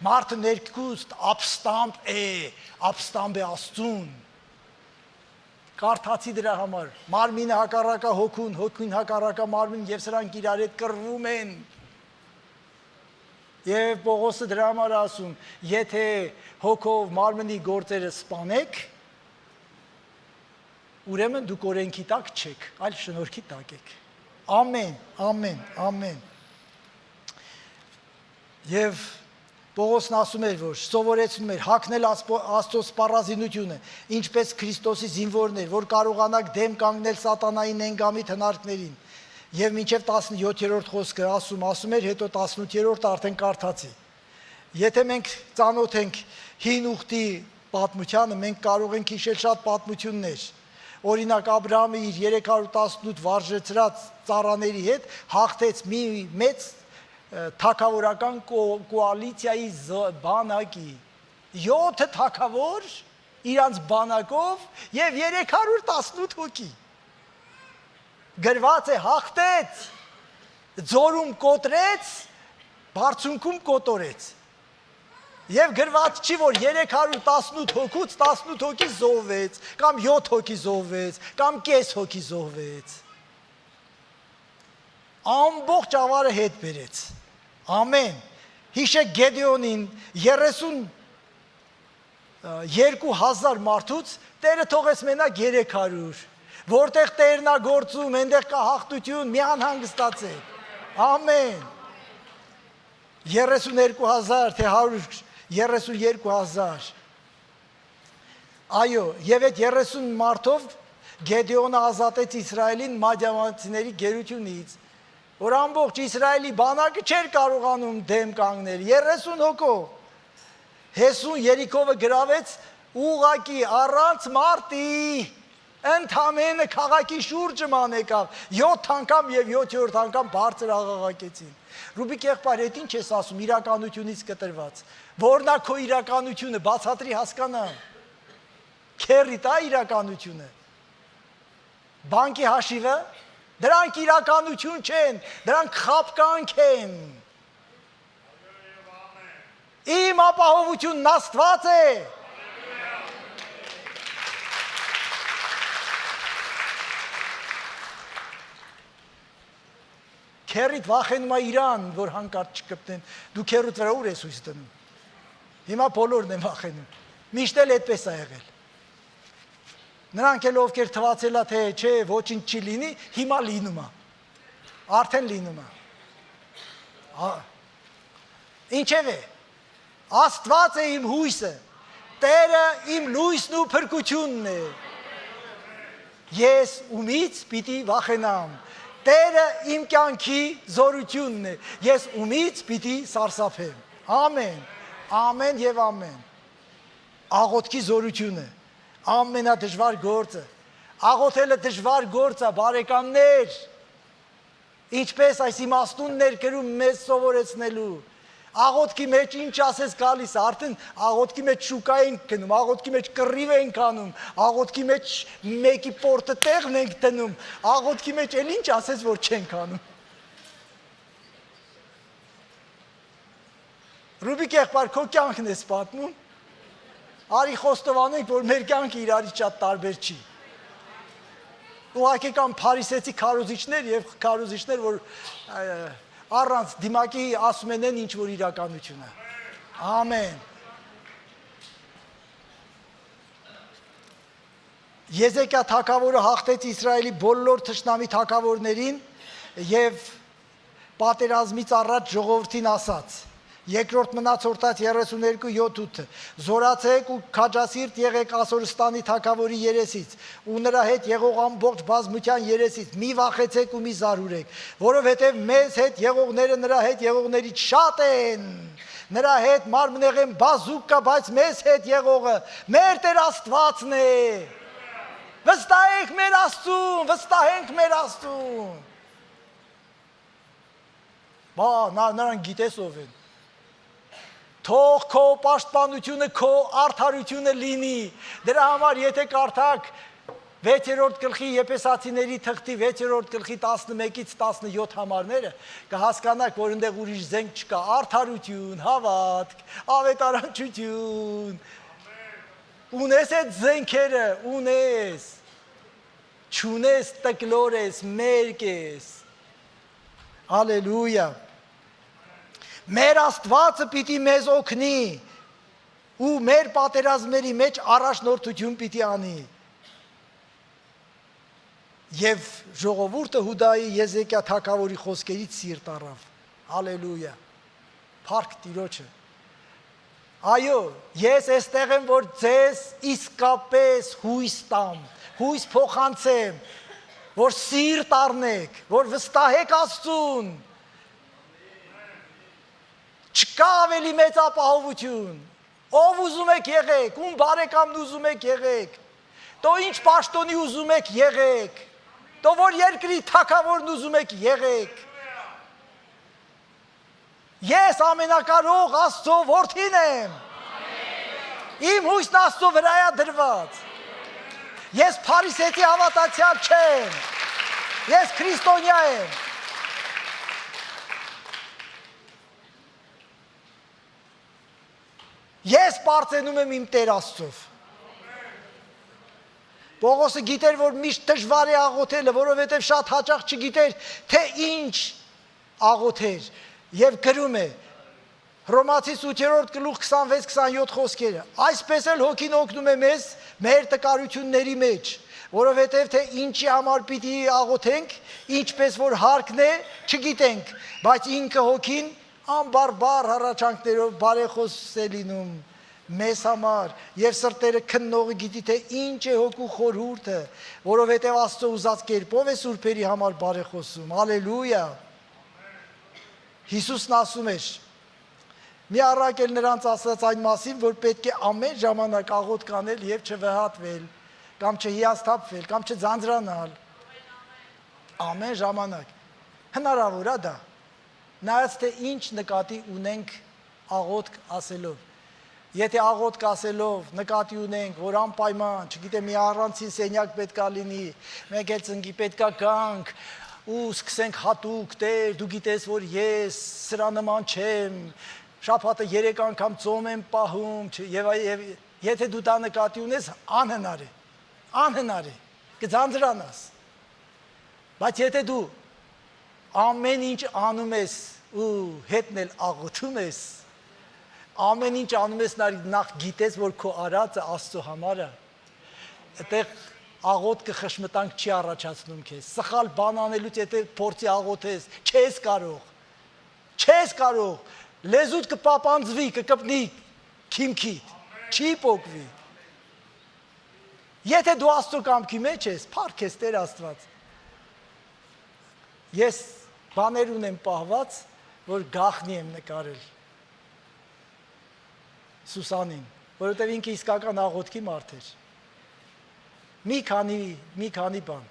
մարդը ներքուստ ապստամբ է աստծուն, կարդացի դրա համար, մարմինը հակառակա հոգուն, հոգին հակառակա մարմին և սրանք իրար հետ կռվում են, և Պողոսը դրա համար ասում, եթե հոգով մարմնի գործերը սպանեք, ուրեմն դուք օրենքի տակ չեք, այլ շնորհքի տակ եք։ Ամեն։ Եվ Պողոսն ասում էր, որ սովորեցնում էր հագնել Աստծո սպառազինությունը, ինչպես Քրիստոսի զինվորներ, որ կարողանաք դեմ կանգնել սատանայի նենգամիտ հնարքներին։ Եվ մինչև 17-րդ խոսքը ասում էր, հետո 18-րդը արդեն կարդացի։ Եթե մենք ծանոթ ենք հին ուխտի պատմությանը, մենք կարող ենք հիշել շատ պատմություններ։ Օրինակ Աբրահամը իր 318 վարժեցրած ծառաների հետ հաղթեց մի մեծ թագավորական կոալիցիայի բանակի 7 թագավոր իրանց բանակով եւ 318 հոգի գրված է հաղթեց ձորում կոտրեց, բարձունքում կոտորեց։ Եվ գրված չի, որ 318 հոգուց 18 հոգի զոհվեց, կամ 7 հոգի զոհվեց, կամ կես հոգի զոհվեց։ Ամբողջ ավարը հետ բերեց։ Ամեն։ Հիշեք Գեդեոնին 32,000 մարդուց Տերը թողեց մենակ 300, որտեղ Տերն է գործում, այնտեղ կա հաղթություն, մի անհանգստացեք։ Ամեն։ 32,000 թե 132,000։ Այո, եւ այդ 30 մարդով Գեդեոնը ազատեց Իսրայելին մադիանացիների գերությունից, որ ամբողջ Իսրայելի բանակը չէր կարողանում դեմ կանգնել, 30 հոգով։ Հեսուն Երիքովը գրավեց ուղակի առանց մարտի, ընդամենը քաղաքի շուրջը ման եկավ, 7 անգամ եւ 7-րդ անգամ բարձր աղաղակեցին։ Ռուբիկ եղբայր, այդ ինչ ես ասում, իրականությունից կտրված, որն է քո իրականությունը, բացատրի հասկանամ։ Քերի տա իրականությունը։ Բանկի հաշիվը, դրանք իրականություն չեն, դրանք խաբկանք են։ Իմ ապահովությունն Աստված է։ Քերիդ վախենում է իրան, որ հանկարծ չկպտեն, դու քերուդ վրա ուր ես հույս դնում։ Հիմա բոլորն են վախենում, միշտ էլ այդպես է եղել։ Նրանք էլ ովքեր թվացել է, թե չէ, ոչինչ չի լինի, հիմա լինում է, արդեն լինում է։ Ինչև է, Աստված է իմ հույսը, Տերը իմ լույսն ու փրկությունն է։ Ես ումից պիտի վախենամ, Տերը իմ կյանքի զորությունն է, ես ումից պիտի սարսափեմ։ Ամեն, ամեն եւ ամեն։ Աղոթքի զորությունը, ամենադժվար գործը, աղոթելը դժվար գործ է, բարեկամներ, ինչպես այս իմաստուններ կրում մեզ սովորեցնելու, աղոթքի մեջ ինչ ասես գալիս, արդեն աղոթքի մեջ շուկա ենք գնում, աղոթքի մեջ կռիվ ենք անում, աղոթքի մեջ մեկի պորտը տեղն ենք դնում, աղոթքի մեջ էլ ինչ ասես, որ չենք անում։ Ռուբիկ եղբայր, քո կյանքն ես պատմում, արի խոստովանենք, որ մեր կյանքը իրարից շատ տարբեր չի։ Ուղղակի կան փարիսեցի քարոզիչներ եւ քարոզիչներ, որ առանց դիմակի ասում են ինչ որ իրականություն է։ Ամեն։ Եզեկիա թագավորը հաղթեց Իսրայելի բոլոր թշնամի թագավորներին եւ պատերազմից առաջ ժողովրդին ասաց. Երկրորդ մնացորդած 32:7 զորացեք ու քաջասիրտ եղեք Ասորստանի թագավորի երեսից ու նրա հետ եղող ամբողջ բազմության երեսից, մի վախեցեք ու մի զարուրեք, որովհետև մեզ հետ եղողները նրա հետ եղողներից շատ են, նրա հետ մարմնեղ են բազուկ կա, բայց մեզ հետ եղողը մեր Տեր Աստվածն է։ Վստահենք մեր Աստծուն, վստահենք մեր Աստծուն։ Բա նրանք գիտես ով են։ Թող քո պաշտպանությունը, քո արդարությունը լինի։ Դրա համար եթե կարդաք 6-րդ գլխի Եփեսացիների թղթի 6-րդ գլխի 11-ից 17 համարները, կհասկանաք, որ այնտեղ ուրիշ զենք չկա։ Արդարություն, հավատք, ավետարանչություն։ Ունես այդ զենքերը, ունես։ Չունես, տկլոր ես, մերկ ես։ Հալելույա։ Մեր Աստվածը պիտի մեզ օգնի ու մեր պատերազմների մեջ առաջնորդություն պիտի անի։ Եվ ժողովուրդը Հուդայի Եզեկիա թագավորի խոսքերից սիրտ առավ։ Հալելույա։ Փառք Տիրոջը։ Այո, ես այստեղ եմ, որ ձեզ իսկապես հույս տամ, հույս փոխանցեմ, որ սիրտ առնեք, որ վստահեք Աստծուն։ Չկա ավելի մեծ ապահովություն, ով ուզում եք եղեք, ում բարեկամն ուզում եք եղեք, տո ինչ պաշտոնի ուզում եք եղեք, տո որ երկրի թագավորն ուզում եք եղեք, ես ամենակարող Աստծո որդին եմ, իմ հույսն Աստծո վրա է դրված, ես փարիսեցի հավատացյալ չեմ, ես քրիստոնյա եմ, Ես պարծենում եմ իմ Տեր Աստծով։ Պողոսը գիտեր, որ միշտ դժվար է աղոթելը, որովհետև շատ հաճախ չգիտեր, թե ինչ աղոթեր, եւ գրում է Հռոմացիս 8-րդ գլուխ 26-27 խոսքերը։ Այսպես էլ հոգին օգնում է մեզ մեր տկարությունների մեջ, որովհետև թե ինչի համար պիտի աղոթենք, ինչպես որ հարկն է, չգիտենք, բայց ինքը հոգին անբարբար հառաչանքներով բարեխոս է լինում մեզ համար, եւ սրտերը քննողը գիտի, թե ինչ է հոգու խորհուրդը, որովհետև Աստծո ուզած կերպով է սուրբերի համար բարեխոսում։ Հալելույա։ Հիսուսն ասում էր. մի առակել նրանց ասաց այն մասին, որ պետք է ամեն ժամանակ աղոթք անել եւ չվհատվել, կամ չհիասթափվել, կամ չձանձրանալ։ Ամեն ժամանակ։ Հնարավոր է դա։ Նայած թե ինչ նկատի ունենք աղոթք ասելով։ Եթե աղոթք ասելով նկատի ունենք, որ անպայման, չգիտեմ, մի առանցին սենյակ պետքա լինի, մեկ էլ ծնկի պետքա գանք ու սկսենք հատուկ, Տեր, դու գիտես, որ ես սրա նման չեմ, շաբաթը 3 անգամ ծոմ եմ պահում, եւ եթե դու դա նկատի ունես, անհնար է, կձանձրանաս։ Բայց եթե դու ամեն ինչ անում ես ու հետն էլ աղոթում ես, ամեն ինչ անում ես նախ գիտես, որ քո արածը Աստծո համար է, այդտեղ աղոթքը խշմտանք չի առաջացնում քեզ։ Սխալ բան անելուց եթե փորձի աղոթես, չես կարող, լեզուդ կպապանձվի, կկպնի քիմքիդ, չի պոկվի։ Եթե դու Աստծո կամքի մեջ ես, փառք ես Տեր Աստված։ Ես բաներ ունեմ պահված, որ գաղտնի եմ նկարել Սուսանին, որովհետև ինքը իսկական աղոթքի մարդ էր։ Մի քանի բան։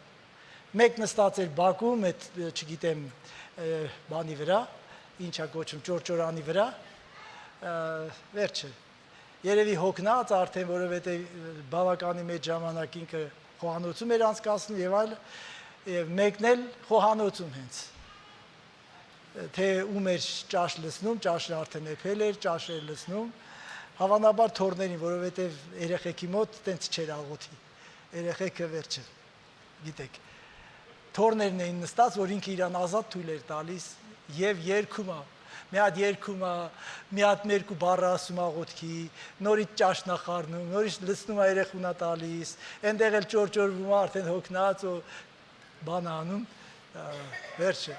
Մեկ նստած էր բակում, այդ չգիտեմ, բանի վրա, ինչա կոչում, ճորճորանի վրա, վերջը։ Երևի հոգնած արդեն, որովհետև բավականի մեծ ժամանակ ինքը խոհանոցում էր անցկացնում եւ այլ, եւ մեկն էլ խոհանոցում հենց։ Թե ում էր ճաշ լցնում, ճաշը արդեն եփել էր, ճաշ էր լցնում, հավանաբար թորներին, որովհետև երեխեքի մոտ տենց չէր աղոթի, երեխեքը վերջը, գիտեք, թորներն էին նստած, որ ինքը իրան ազատ թույլ էր տալիս եւ երգում է, մի հատ երգում է, մի հատ մերկու բառ ասում աղոթքի, նորից ճաշն է խառնում, նորից լցնում է երեխունա տալիս, այնտեղ էլ ճորճորվում է արդեն հոգնած ու բան անում, վերջը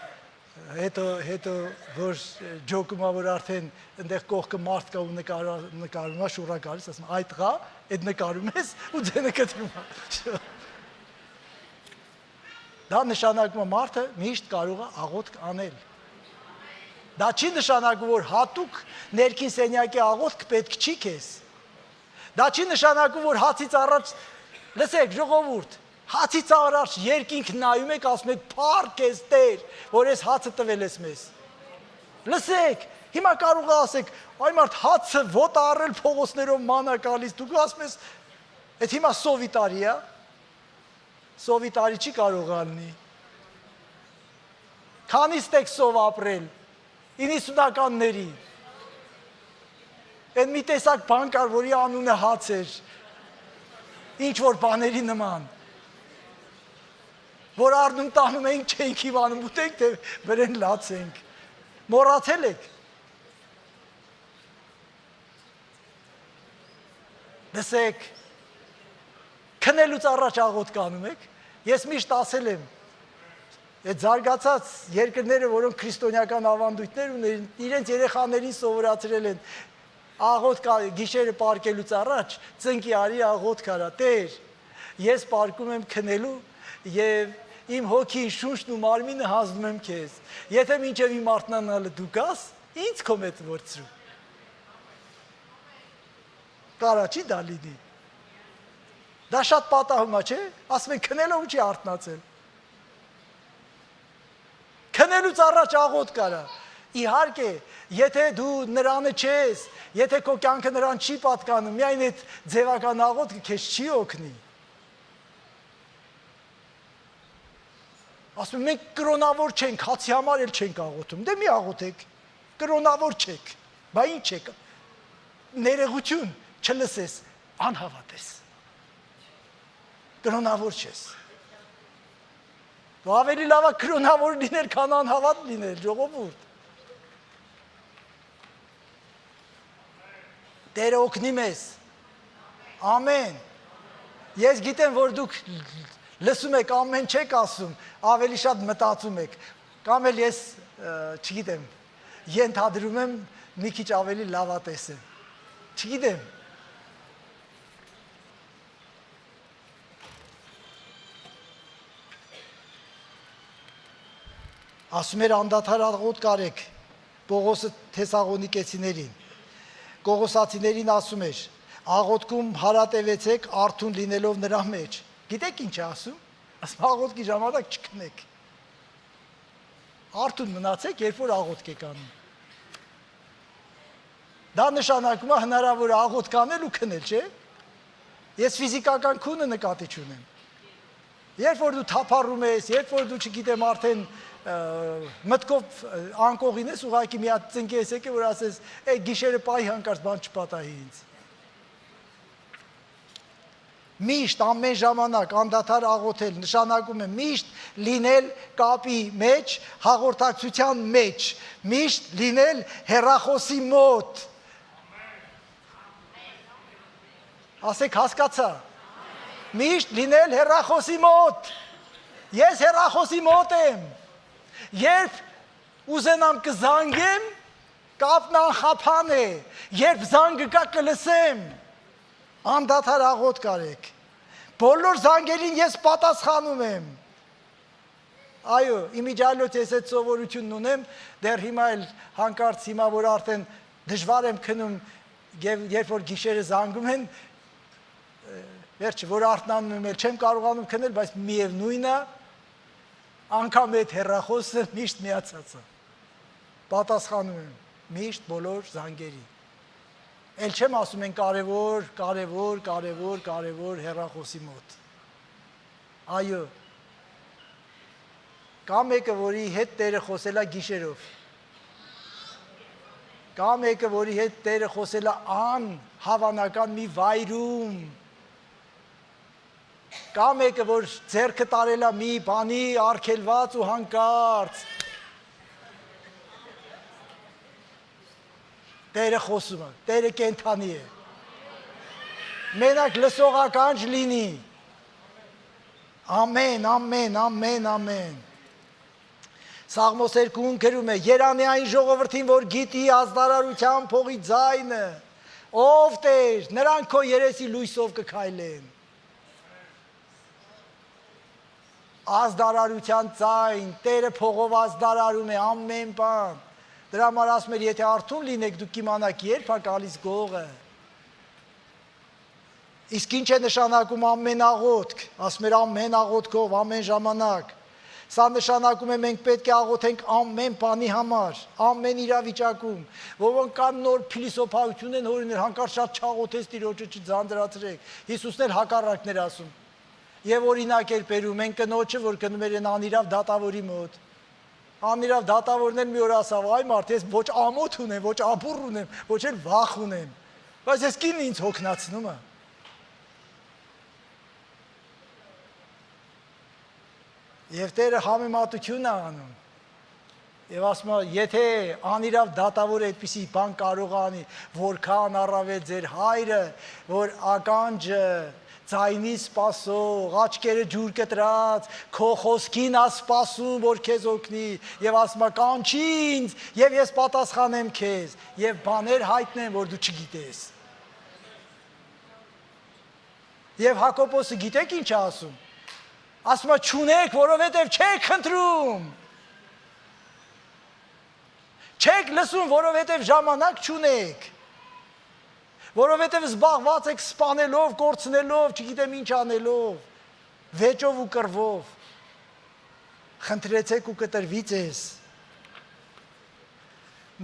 հետո որ ջոկում է, որ արդեն այնտեղ կողքը մարդ կա ու նկարում է, շուռա գալիս, ասում այդ տղա, այդ նկարում ես ու ձենը կտրում է։ Դա նշանակում է մարդը միշտ կարող է աղոթք անել։ Դա չի նշանակում, որ հատուկ ներքին սենյակի աղոթք պետք չի քեզ։ Դա չի նշանակում, որ հացից առաջ, լսեք, ժողովուրդ, հացից առաջ երկինք նայում եք, ասում եք, փառք ես Տեր, որ ես հացը տվել ես մեզ։ Լսեք, հիմա կարող է ասեք, այ մարդ հացը ոտը առել փողոցներով մանա գալիս, դուք ասում ես, այդ հիմա սովի տարի է, սովի տարի չի կարող ալնի։ Քանիստ եք սով ապրել, 90-ականների։ Այդ մի տեսակ բան կար, որի անունը հաց էր, ինչ որ բաների նման, որ առնում տանում էինք, չէինք հիվանում, ուտենք, թե վրեն լացենք, մոռացել եք։ Լսեք, քնելուց առաջ աղոթք անում եք, ես միշտ ասել եմ, այդ զարգացած երկրները, որոնք քրիստոնեական ավանդույթներ ունեն, իրենց երեխաներին սովորացրել են, աղոթք գիշերը պարկելուց առաջ, ծնկի արի աղոթք արա, Տեր, ես պարկում եմ քնելու եւ իմ հոգին, շունչն ու մարմինը հանձնում եմ քեզ։ Եթե մինչև իմ արթնանալը դու գաս, ինձ քո մեծ որդրու։ Կարա չի դա լինի։ Դա շատ պատահում է, չէ՞։ Ասում են քնելով չի արթնացել։ Քնելուց առաջ աղոթք արա։ Իհարկե, եթե դու նրանը չես, եթե քո կյանքը նրան չի պատկանում, միայն այդ ձևական աղոթքը քեզ չի օգնի։ Ասում ենք կրոնավոր չենք, հացի համար էլ չենք աղոթում, դե մի աղոթեք, կրոնավոր չեք, բա ինչ եք, ներեգություն չլսես, անհավատ ես։ Կրոնավոր չես։ Դու ավելի լավ է կրոնավոր լինել, քան անհավատ լինել, ժողովուրդ։ Տերը օգնի մեզ։ Ամեն։ Ես գիտեմ, որ դուք լսում եք, ամեն չեք ասում, ավելի շատ մտածում եք, կամ էլ ես, չգիտեմ, ենթադրում եմ մի քիչ ավելի լավատես եմ, չգիտեմ։ Ասում էր անդադար աղոտ կարեք, Պողոսը Թեսաղոնիկեցիներին, Կողոսացիներին ասում էր, աղոտքում հարատևեցեք արթուն լինելով նրա մեջ, գիտեք ինչ է ասում, ասում աղոտքի ժամանակ չքնեք, արթուն մնացեք, երբ որ աղոտք եք անում, դա նշանակում է հնարավոր է աղոտք անել ու քնել, չէ, ես ֆիզիկական քունը նկատի չունեմ, երբ որ դու թափառում ես, երբ որ դու չգիտեմ արդեն մտքով անկողին ես, ուղղակի մի հատ ծնկի ես եկե, որ ասես, գիշերը պահի հանկարծ բան չպատահի ինձ։ Միշտ ամեն ժամանակ անդադար աղոթել նշանակում է միշտ լինել կապի մեջ, հաղորդակցության մեջ, միշտ լինել հեռախոսի մոտ։ Ասեք հասկացա։ Միշտ լինել հեռախոսի մոտ։ Ես հեռախոսի մոտ եմ։ Երբ ուզենամ կզանգեմ, կապն անխափան է, երբ զանգը կա կլսեմ, անդադար աղոտ կարեք, բոլոր զանգերին ես պատասխանում եմ, այո, իմիջայլոց ես այդ սովորությունն ունեմ, դեռ հիմա էլ հանկարծ հիմա, որ արդեն դժվար եմ քնում, երբ որ գիշերը զանգում են, վերջը, որ արթնանում եմ, չեմ կարողանում քնել, բայց միևնույն է, անգամ այդ հեռախոսը միշտ միացած է, պատասխանում եմ, միշտ բոլոր զանգերի, էլ չեմ ասում են կարևոր հեռախոսի մոտ, այո, կա մեկը, որի հետ Տերը խոսել է գիշերով, կա մեկը, որի հետ Տերը խոսել է անհավանական մի վայրում, կա մեկը, որ ձեռքը տարել է մի բանի արգելված ու հանկարծ, Տերը խոսում է, Տերը կենթանի է, մենակ լսողական չլինի, ամեն, ամեն, ամեն, ամեն, Սաղմոս 2-ում գրում է, երանի այն ժողովրդին, որ գիտի ազդարարության փողի ձայնը, ով Տեր, նրանք քո երեսի լույսով կքայլեն, ազդարարության ձայն, Տերը փողով ազդարարում է ամեն բան, դրա համար ասում էր, եթե արթուն լինեք, դուք իմանաք երբ է գալիս գողը, իսկ ինչ է նշանակում ամեն աղոթք, ասում էր ամեն աղոթքով, ամեն ժամանակ, սա նշանակում է մենք պետք է աղոթենք ամեն բանի համար, ամեն իրավիճակում, որոնք կան նոր փիլիսոփայություն են հորինել, հանկարծ շատ չաղոթես Տիրոջը չձանձրացրեք, Հիսուսն էլ հակառակն էր ասում, եւ օրինակ էր բերում, մենք կնոջը, որ գնում էր անիրավ դատավորի մոտ, անիրավ դատավորն էլ մի օր ասավ, այ մարդ, ես ոչ ամոթ ունեմ, ոչ ապուր ունեմ, ոչ էլ վախ ունեմ, բայց ես կինը ինձ հոգնացնում է, Եվ Տերը համեմատություն է անում, և ասում է, եթե անիրավ դատավորը այդպիսի բան կարող է անի, որքան առավել ձեր հայրը, որ ականջը, ձայնի սպասող, աչքերը ջուր կտրած, քո խոսքին է սպասում, որ քեզ օգնի, և ասում է, կանչի ինձ, և ես պատասխանեմ քեզ, և բաներ հայտնեմ, որ դու չգիտես։ Եվ Հակոբոսը գիտեք ինչ է ասում, ասում է չունեք, որովհետև չեք խնդրում, չեք լսում, որովհետև ժամանակ չունեք, որովհետև զբաղված եք սպանելով, կորցնելով, չգիտեմ ինչ անելով, վեճով ու կռվով, խնդրեցեք ու կտրվի ձեզ,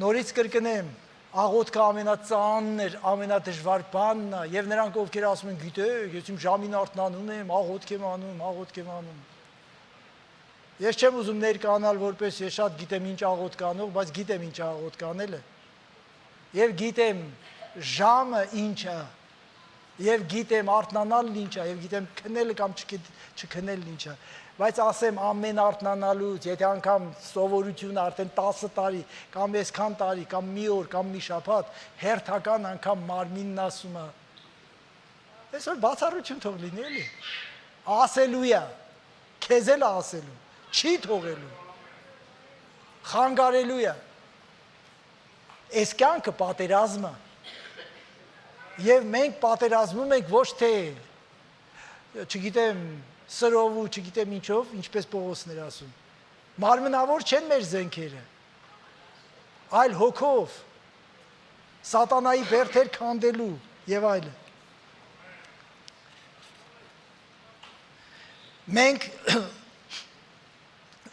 նորից կրկնեմ, աղոթքը ամենածանր, ամենադժվար բանն է, և նրանք ովքեր ասում են, գիտեք, ես իմ ժամին արթնանում եմ, աղոթք եմ անում, Ես չեմ ուզում ներկանալ, որպես ես շատ գիտեմ ինչ աղոթք անող, բայց գիտեմ ինչ աղոթք անելը, և գիտեմ, ժամը ինչ է, եւ գիտեմ արթնանալն ինչ է, եւ գիտեմ քնելը կամ չքնելն ինչ է, բայց ասեմ ամեն արթնանալուց, եթե անգամ սովորությունը արդեն 10 տարի, կամ այսքան տարի, կամ մի օր, կամ մի շաբաթ, հերթական անգամ մարմինն ասում է, այսօր բացառություն թող լինի էլի, ասելու է, քեզ էլ ասելու, չի թողելու, խանգարելու է, այս կյանքը պատերազմ է, եւ մենք պատերազմում ենք ոչ թե, չգիտեմ, սրով ու չգիտեմ ինչով, ինչպես Պողոսն էր ասում, մարմնավոր չեն մեր զենքերը, այլ հոգով, սատանայի բերդեր քանդելու եւ այլն։ Մենք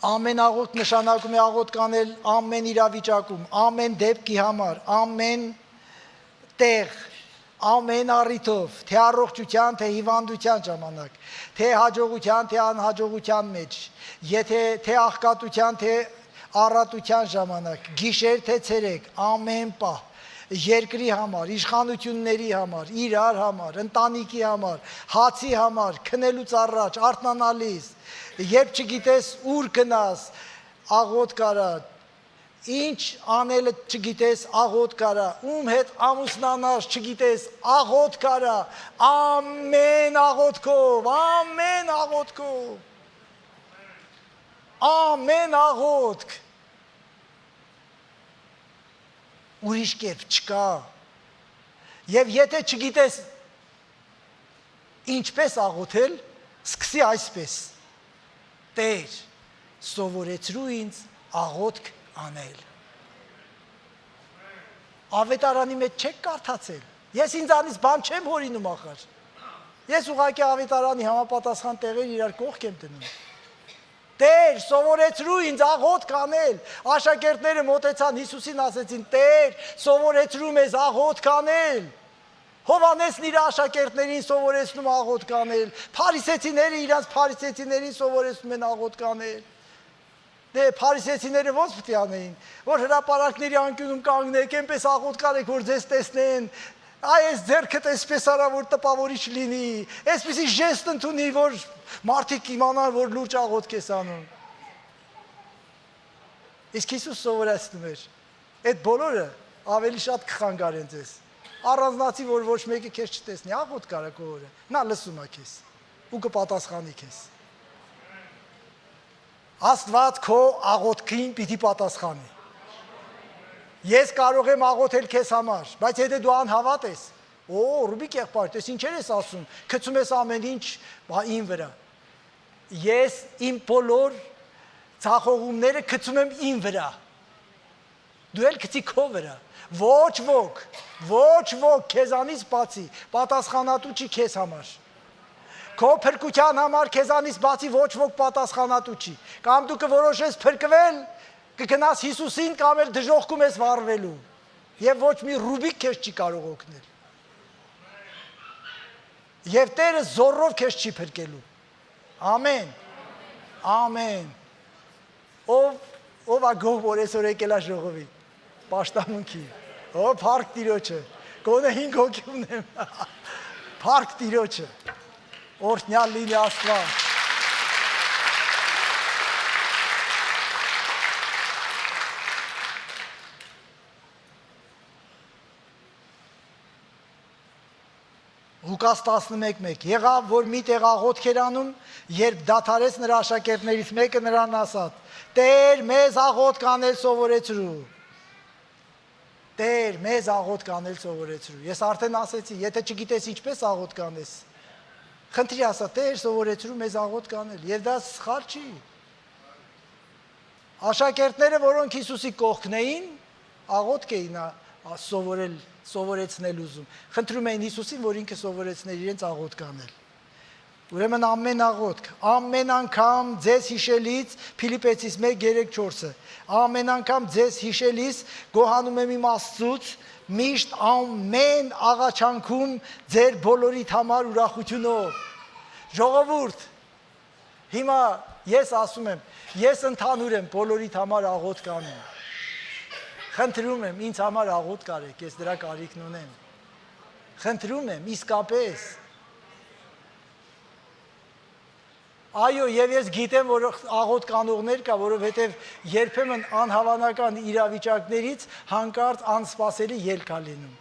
ամեն աղոթք նշանակում է աղոթք անել ամեն իրավիճակում, ամեն դեպքի համար, ամեն տեղ, ամեն առիթով, թե առողջության, թե հիվանդության ժամանակ, թե հաջողության, թե անհաջողության մեջ, թե աղքատության, թե առատության ժամանակ, գիշեր, թե ցերեկ, ամեն պահ, երկրի համար, իշխանությունների համար, իրար համար, ընտանիքի համար, հացի համար, քնելուց առաջ, արթնանալիս, երբ չգիտես ուր գնաս, աղոթք կարա, ինչ անելը չգիտես, աղոթք կարա, ում հետ ամուսնանաս, չգիտես, աղոթք կարա, ամեն աղոթքով, ամեն աղոթք, ուրիշ կերպ չկա, և եթե չգիտես ինչպես աղոթել, սկսի այսպես, Տեր, սովորեցրու ինձ աղոթք անել։ Ավետարանի մեջ չեք կարդացել, ես ինձանից բան չեմ հորինում ախր, ես ուղղակի ավետարանի համապատասխան տեղեր իրար կողք եմ դնում, Տեր, սովորեցրու ինձ աղոթք անել, աշակերտները մոտեցան Հիսուսին ասեցին, Տեր, սովորեցրու մեզ աղոթք անել, Հովհաննեսն իր աշակերտներին սովորեցնում աղոթք անել, փարիսեցիները իրանց փարիսեցիներին սովորեցնում են աղոթք անել, դե փարիսեցիները ոնց պետք է անեին, որ հրապարակների անկյունում կանգնեք, այնպես աղոթք արեք, որ ձեզ տեսնեն, այս ձեռքդ այսպես արա, որ տպավորիչ լինի, այսպեսի ժեստ ընդունի, որ մարդիկ իմանան, որ լուրջ աղոթք ես անում։ Իսկ Հիսուս սովորեցնում էր, այդ բոլորը ավելի շատ կխանգարեն ձեզ, առանձնացի, որ ոչ մեկը քեզ չտեսնի, աղոթք արա քո օրը, նա լսում է քեզ ու կպատասխանի քեզ։ Աստված քո աղոթքին պիտի պատասխանի։ Ես կարող եմ աղոթել քեզ համար, բայց եթե դու անհավատ ես, Ռուբիկ եղբայր, տես ինչեր ես ասում, գցում ես ամեն ինչ իմ վրա։ Ես իմ բոլոր ցախողումները գցում եմ իմ վրա։ Դու էլ գցի քո վրա։ Ոչ ոք քեզանից բացի պատասխանատու չի քեզ համար։ Քո փրկության համար քեզանից բացի ոչ ոք պատասխանատու չի։ Կամ դու կորոշես փրկվել, կգնաս Հիսուսին կամ էլ դժոխքում ես վառվելու։ Եվ ոչ մի Ռուբիկ քեզ չի կարող օգնել։ Եվ Տերը զորով քեզ չի փրկելու։ Ամեն։ Ամեն։ Ով ա գող որ այսօր եկել է ժողովի։ Պաշտամունքի։ Փառք Տիրոջը։ Գոնե 5 հոգի ունեմ։ Փառք Տիրոջը։ Օրհնյալ լինի Աստված։ Ղուկաս 11:1 եղավ, որ մի տեղ աղոթք էր անում, երբ դադարեց նրա աշակերտներից մեկը նրան ասաց. Տեր, մեզ աղոթք անել սովորեցրու։ Տեր, մեզ աղոթք անել սովորեցրու։ Ես արդեն ասեցի, եթե չգիտես ինչպես աղոթք անես, խնդրի ասա, Տեր, սովորեցրու մեզ աղոթք անել, եւ դա սխալ չի։ Աշակերտները, որոնք Հիսուսի կողքն էին, աղոթք էին սովորեցնել ուզում։ Խնդրում էին Հիսուսին, որ ինքը սովորեցներ իրենց աղոթք անել։ Ուրեմն ամեն աղոթք, ամեն անգամ ձեզ հիշելիս, Փիլիպեցիս 1:3-4-ը, ամեն անգամ ձեզ հիշելիս գոհանում եմ իմ Աստծուց, միշտ ամեն աղաչանքում ձեր բոլորիդ համար ուրախությունով։ Ժողովուրդ, հիմա ես ասում եմ, ես ընդհանուր եմ բոլորիդ համար աղոթք անում։ Խնդրում եմ, ինձ համար աղոթք արեք, ես դրա կարիքն ունեմ։ Խնդրում եմ, իսկապես։ Այո, եւ ես գիտեմ, որ աղոտ կանողներ կա, որովհետեւ երբեմն անհավանական իրավիճակներից հանկարծ անսպասելի ելք ա լինում։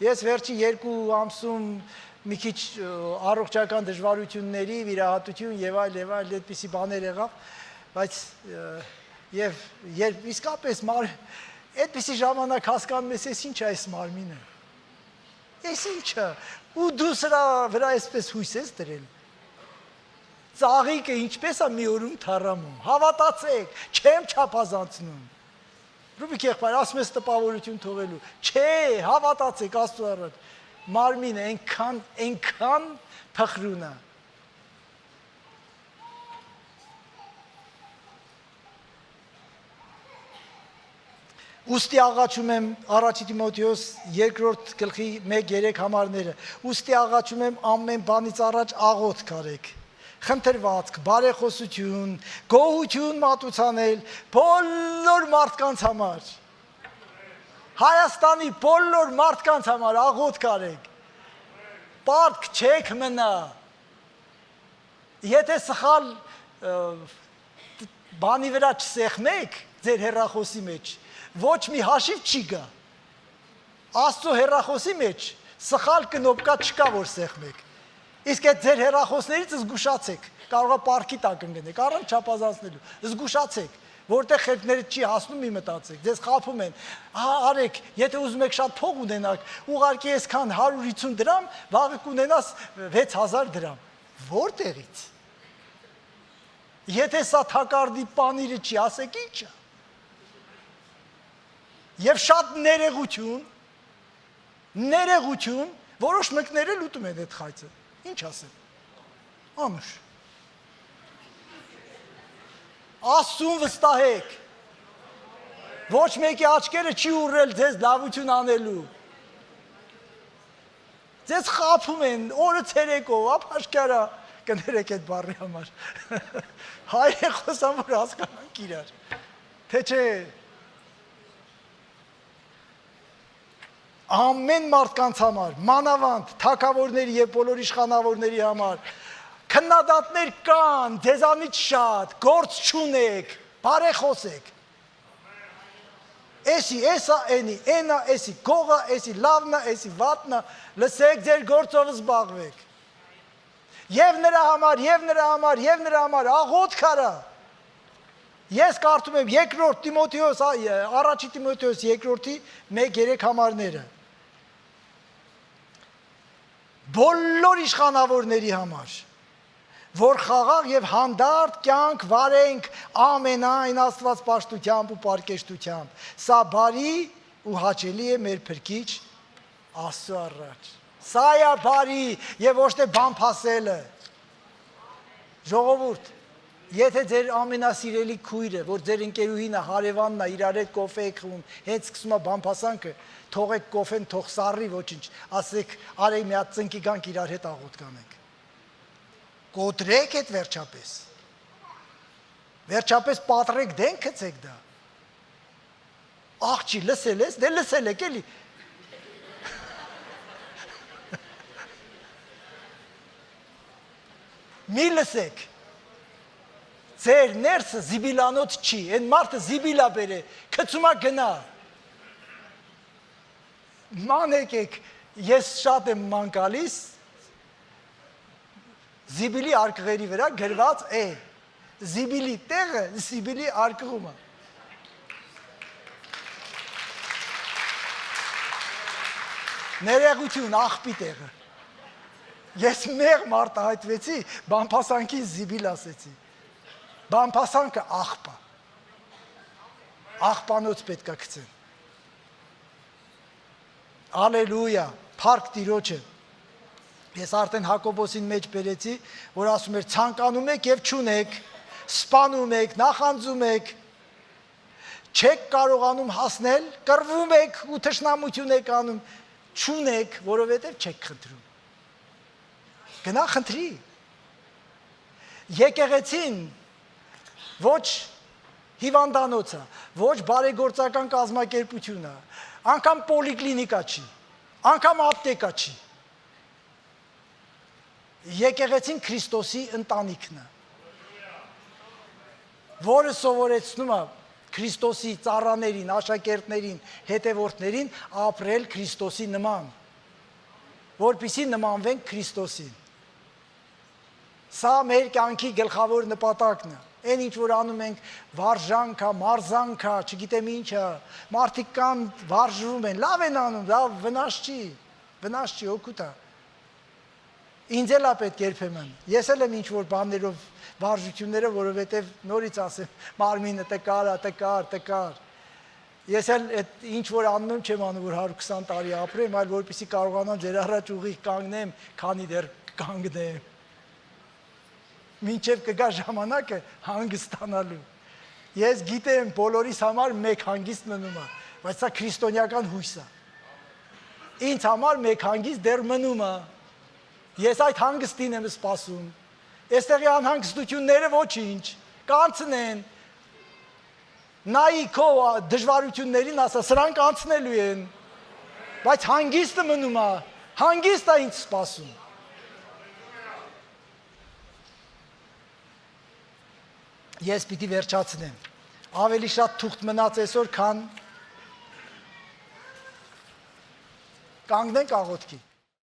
Ես վերջի 2 ամսում մի քիչ առողջական դժվարությունների, վիրահատություն եւ այլ այդպիսի բաներ եղավ, բայց եւ երբ իսկապես այդպիսի ժամանակ հասկանում ես, ինչ է այս մարմինը։ Ես ինչը, ու դու սրա վրա այսպես հույս ես դրել։ Ծաղիկը ինչպես է մի օրում թառամում, հավատացեք, չեմ չափազանցնում։ Ռուբիկ եղբայր, ասում ես տպավորություն թողելու, չէ, հավատացեք Աստծո առաջ, մարմինը այնքան փխրուն է։ Ուստի աղաչում եմ առաջի Տիմոթեոս 2-րդ գլխի 1-3 համարները, ուստի աղաչում եմ ամեն բանից առաջ աղոթք արեք, խնդրվածք, բարեխոսություն, գոհություն մատուցանել բոլոր մարդկանց համար, Հայաստանի բոլոր մարդկանց համար աղոթք արեք, պարտք չեք մնա, եթե սխալ բանի վրա չսեղմեք ձեր հեռախոսի մեջ, ոչ մի հաշիվ չի գա, Աստծո հեռախոսի մեջ սխալ կնոպկա չկա, որ սեղմեք, իսկ այդ ձեր հեռախոսներից զգուշացեք, կարող է պարկի տակ ընկնեք, առանց չափազանցնելու, զգուշացեք, որտեղ խելքները չի հասնում մի մտածեք, ձեզ խաբում են, արեք, եթե ուզում եք շատ փող ունենաք, ուղարկի այսքան 150 դրամ, վաղը կունենաս 6000 դրամ, որտեղից, եթե սա թակարդի պանիրը չի, ասեք ինչ է, և շատ ներեղություն, որոշ մկներ էլ ուտում են այդ խայծը, ինչ ասեմ, անուշ, Աստծուն վստահեք, ոչ մեկի աչքերը չի ուռել ձեզ լավություն անելու, ձեզ խաբում են, օրը ցերեկով, ապաշկարա, կներեք այդ բառի համար, հայր է խոսամ, որ հասկանանք իրար, թե չէ, ամեն մարդկանց համար, մանավանդ, թագավորների և բոլոր իշխանավորների համար, քննադատներ կան, ձեզանից շատ, գործ չունեք, բարեխոսեք, էսի, էսա, էնի, էնա, էսի, գողա, էսի, լավնա, էսի, վատնա, լսեք ձեր գործով զբաղվեք, և նրա համար, աղոթք արա, ես կարդում եմ երկրորդ Տիմոթեոս, առաջի Տիմոթեոս երկրորդի 1-3 համարները, բոլոր իշխանավորների համար, որ խաղաղ և հանդարտ կյանք վարենք ամենայն Աստված պաշտությամբ ու պարկեշտությամբ, սա բարի ու հաճելի է մեր Փրկիչ Աստծո առաջ, սա է բարի և ոչ թե բամփասելը, ժողովուրդ, եթե ձեր ամենասիրելի քույրը, որ ձեր ընկերուհին է, հարևանն է, իրար հետ կոֆե եք խմում, հենց սկսում է բամփասանքը, թողեք կոֆեն, թող սառի ոչինչ, ասեք, արեք մի հատ ծնկի գանք իրար հետ աղոթք կանենք, կոտրեք այդ վերջապես պատրեք դեն գցեք դա, աղջի լսել ես, դե լսել եք էլի, մի լսեք, ձեր ներսը զիբիլանոց չի, են մարդը զիբիլա բեր է, կծումա գնա, ման եկեք, ես շատ եմ ման գալիս, զիբիլի արկղերի վրա գրված է, զիբիլի տեղը, զիբիլի արկղումը, ներեղություն, աղբի տեղը, ես մեղ մարդը հայտվեցի, բամփասանքին զիբիլ ասեցի, բամփասանքը աղբա, աղբանոց պետք է գցեն, ալելույա, փառք Տիրոջը, ես արդեն Հակոբոսին մեջ բերեցի, որ ասում էր ցանկանում եք և չունեք, սպանում եք, նախանձում եք, չեք կարողանում հասնել, կռվում եք ու թշնամություն եք անում, չունեք, որովհետև չեք խնդրում, գնա խնդրի, եկեղեցին, ոչ հիվանդանոցը, ոչ բարեգործական կազմակերպությունը, անգամ պոլիկլինիկա չի, անգամ ապտեկա չի։ Եկեղեցին Քրիստոսի ընտանիքն է, որը սովորեցնում է Քրիստոսի ծառաներին, աշակերտներին, հետևորդներին ապրել Քրիստոսի նման, որպեսզի նմանվենք Քրիստոսին։ Սա մեր կյանքի գլխավոր նպատակն է։ Այն ինչ որ անում ենք վարժանքա, մարզանքա, չգիտեմ ինչա, մարդիկ կան վարժվում են, լավ են անում, լավ վնաս չի, օգուտ է։ Ինձ էլ է պետք երբեմն։ Ես էլ եմ ինչ որ բաներով վարժությունները, որովհետև նորից ասեմ, մարմինը տկար։ Ես էլ այդ ինչ որ անում եմ, չեմ անում, որ 120 տարի ապրեմ, այլ որպեսզի կարողանամ ձեր առաջ ուղիղ կանգնեմ, քանի դեռ կանգնեմ։ Մինչև կգա ժամանակը հանգստանալու։ Ես գիտեմ, բոլորիս համար մեկ հանգիստ մնում է, բայց սա քրիստոնեական հույս է։ Ինձ համար մեկ հանգիստ դեռ մնում է։ Ես այդ հանգստին եմ սպասում։ Այստեղի անհանգստությունները ոչինչ, կանցնեն։ Նայի քո դժվարություններին ասա, սրանք անցնելու են։ Բայց հանգիստը մնում է, հանգիստ է ինձ սպասում։ Ես պիտի վերջացնեմ։ Ավելի շատ թուղթ մնաց այսօր, քան կանգնենք աղոթքի։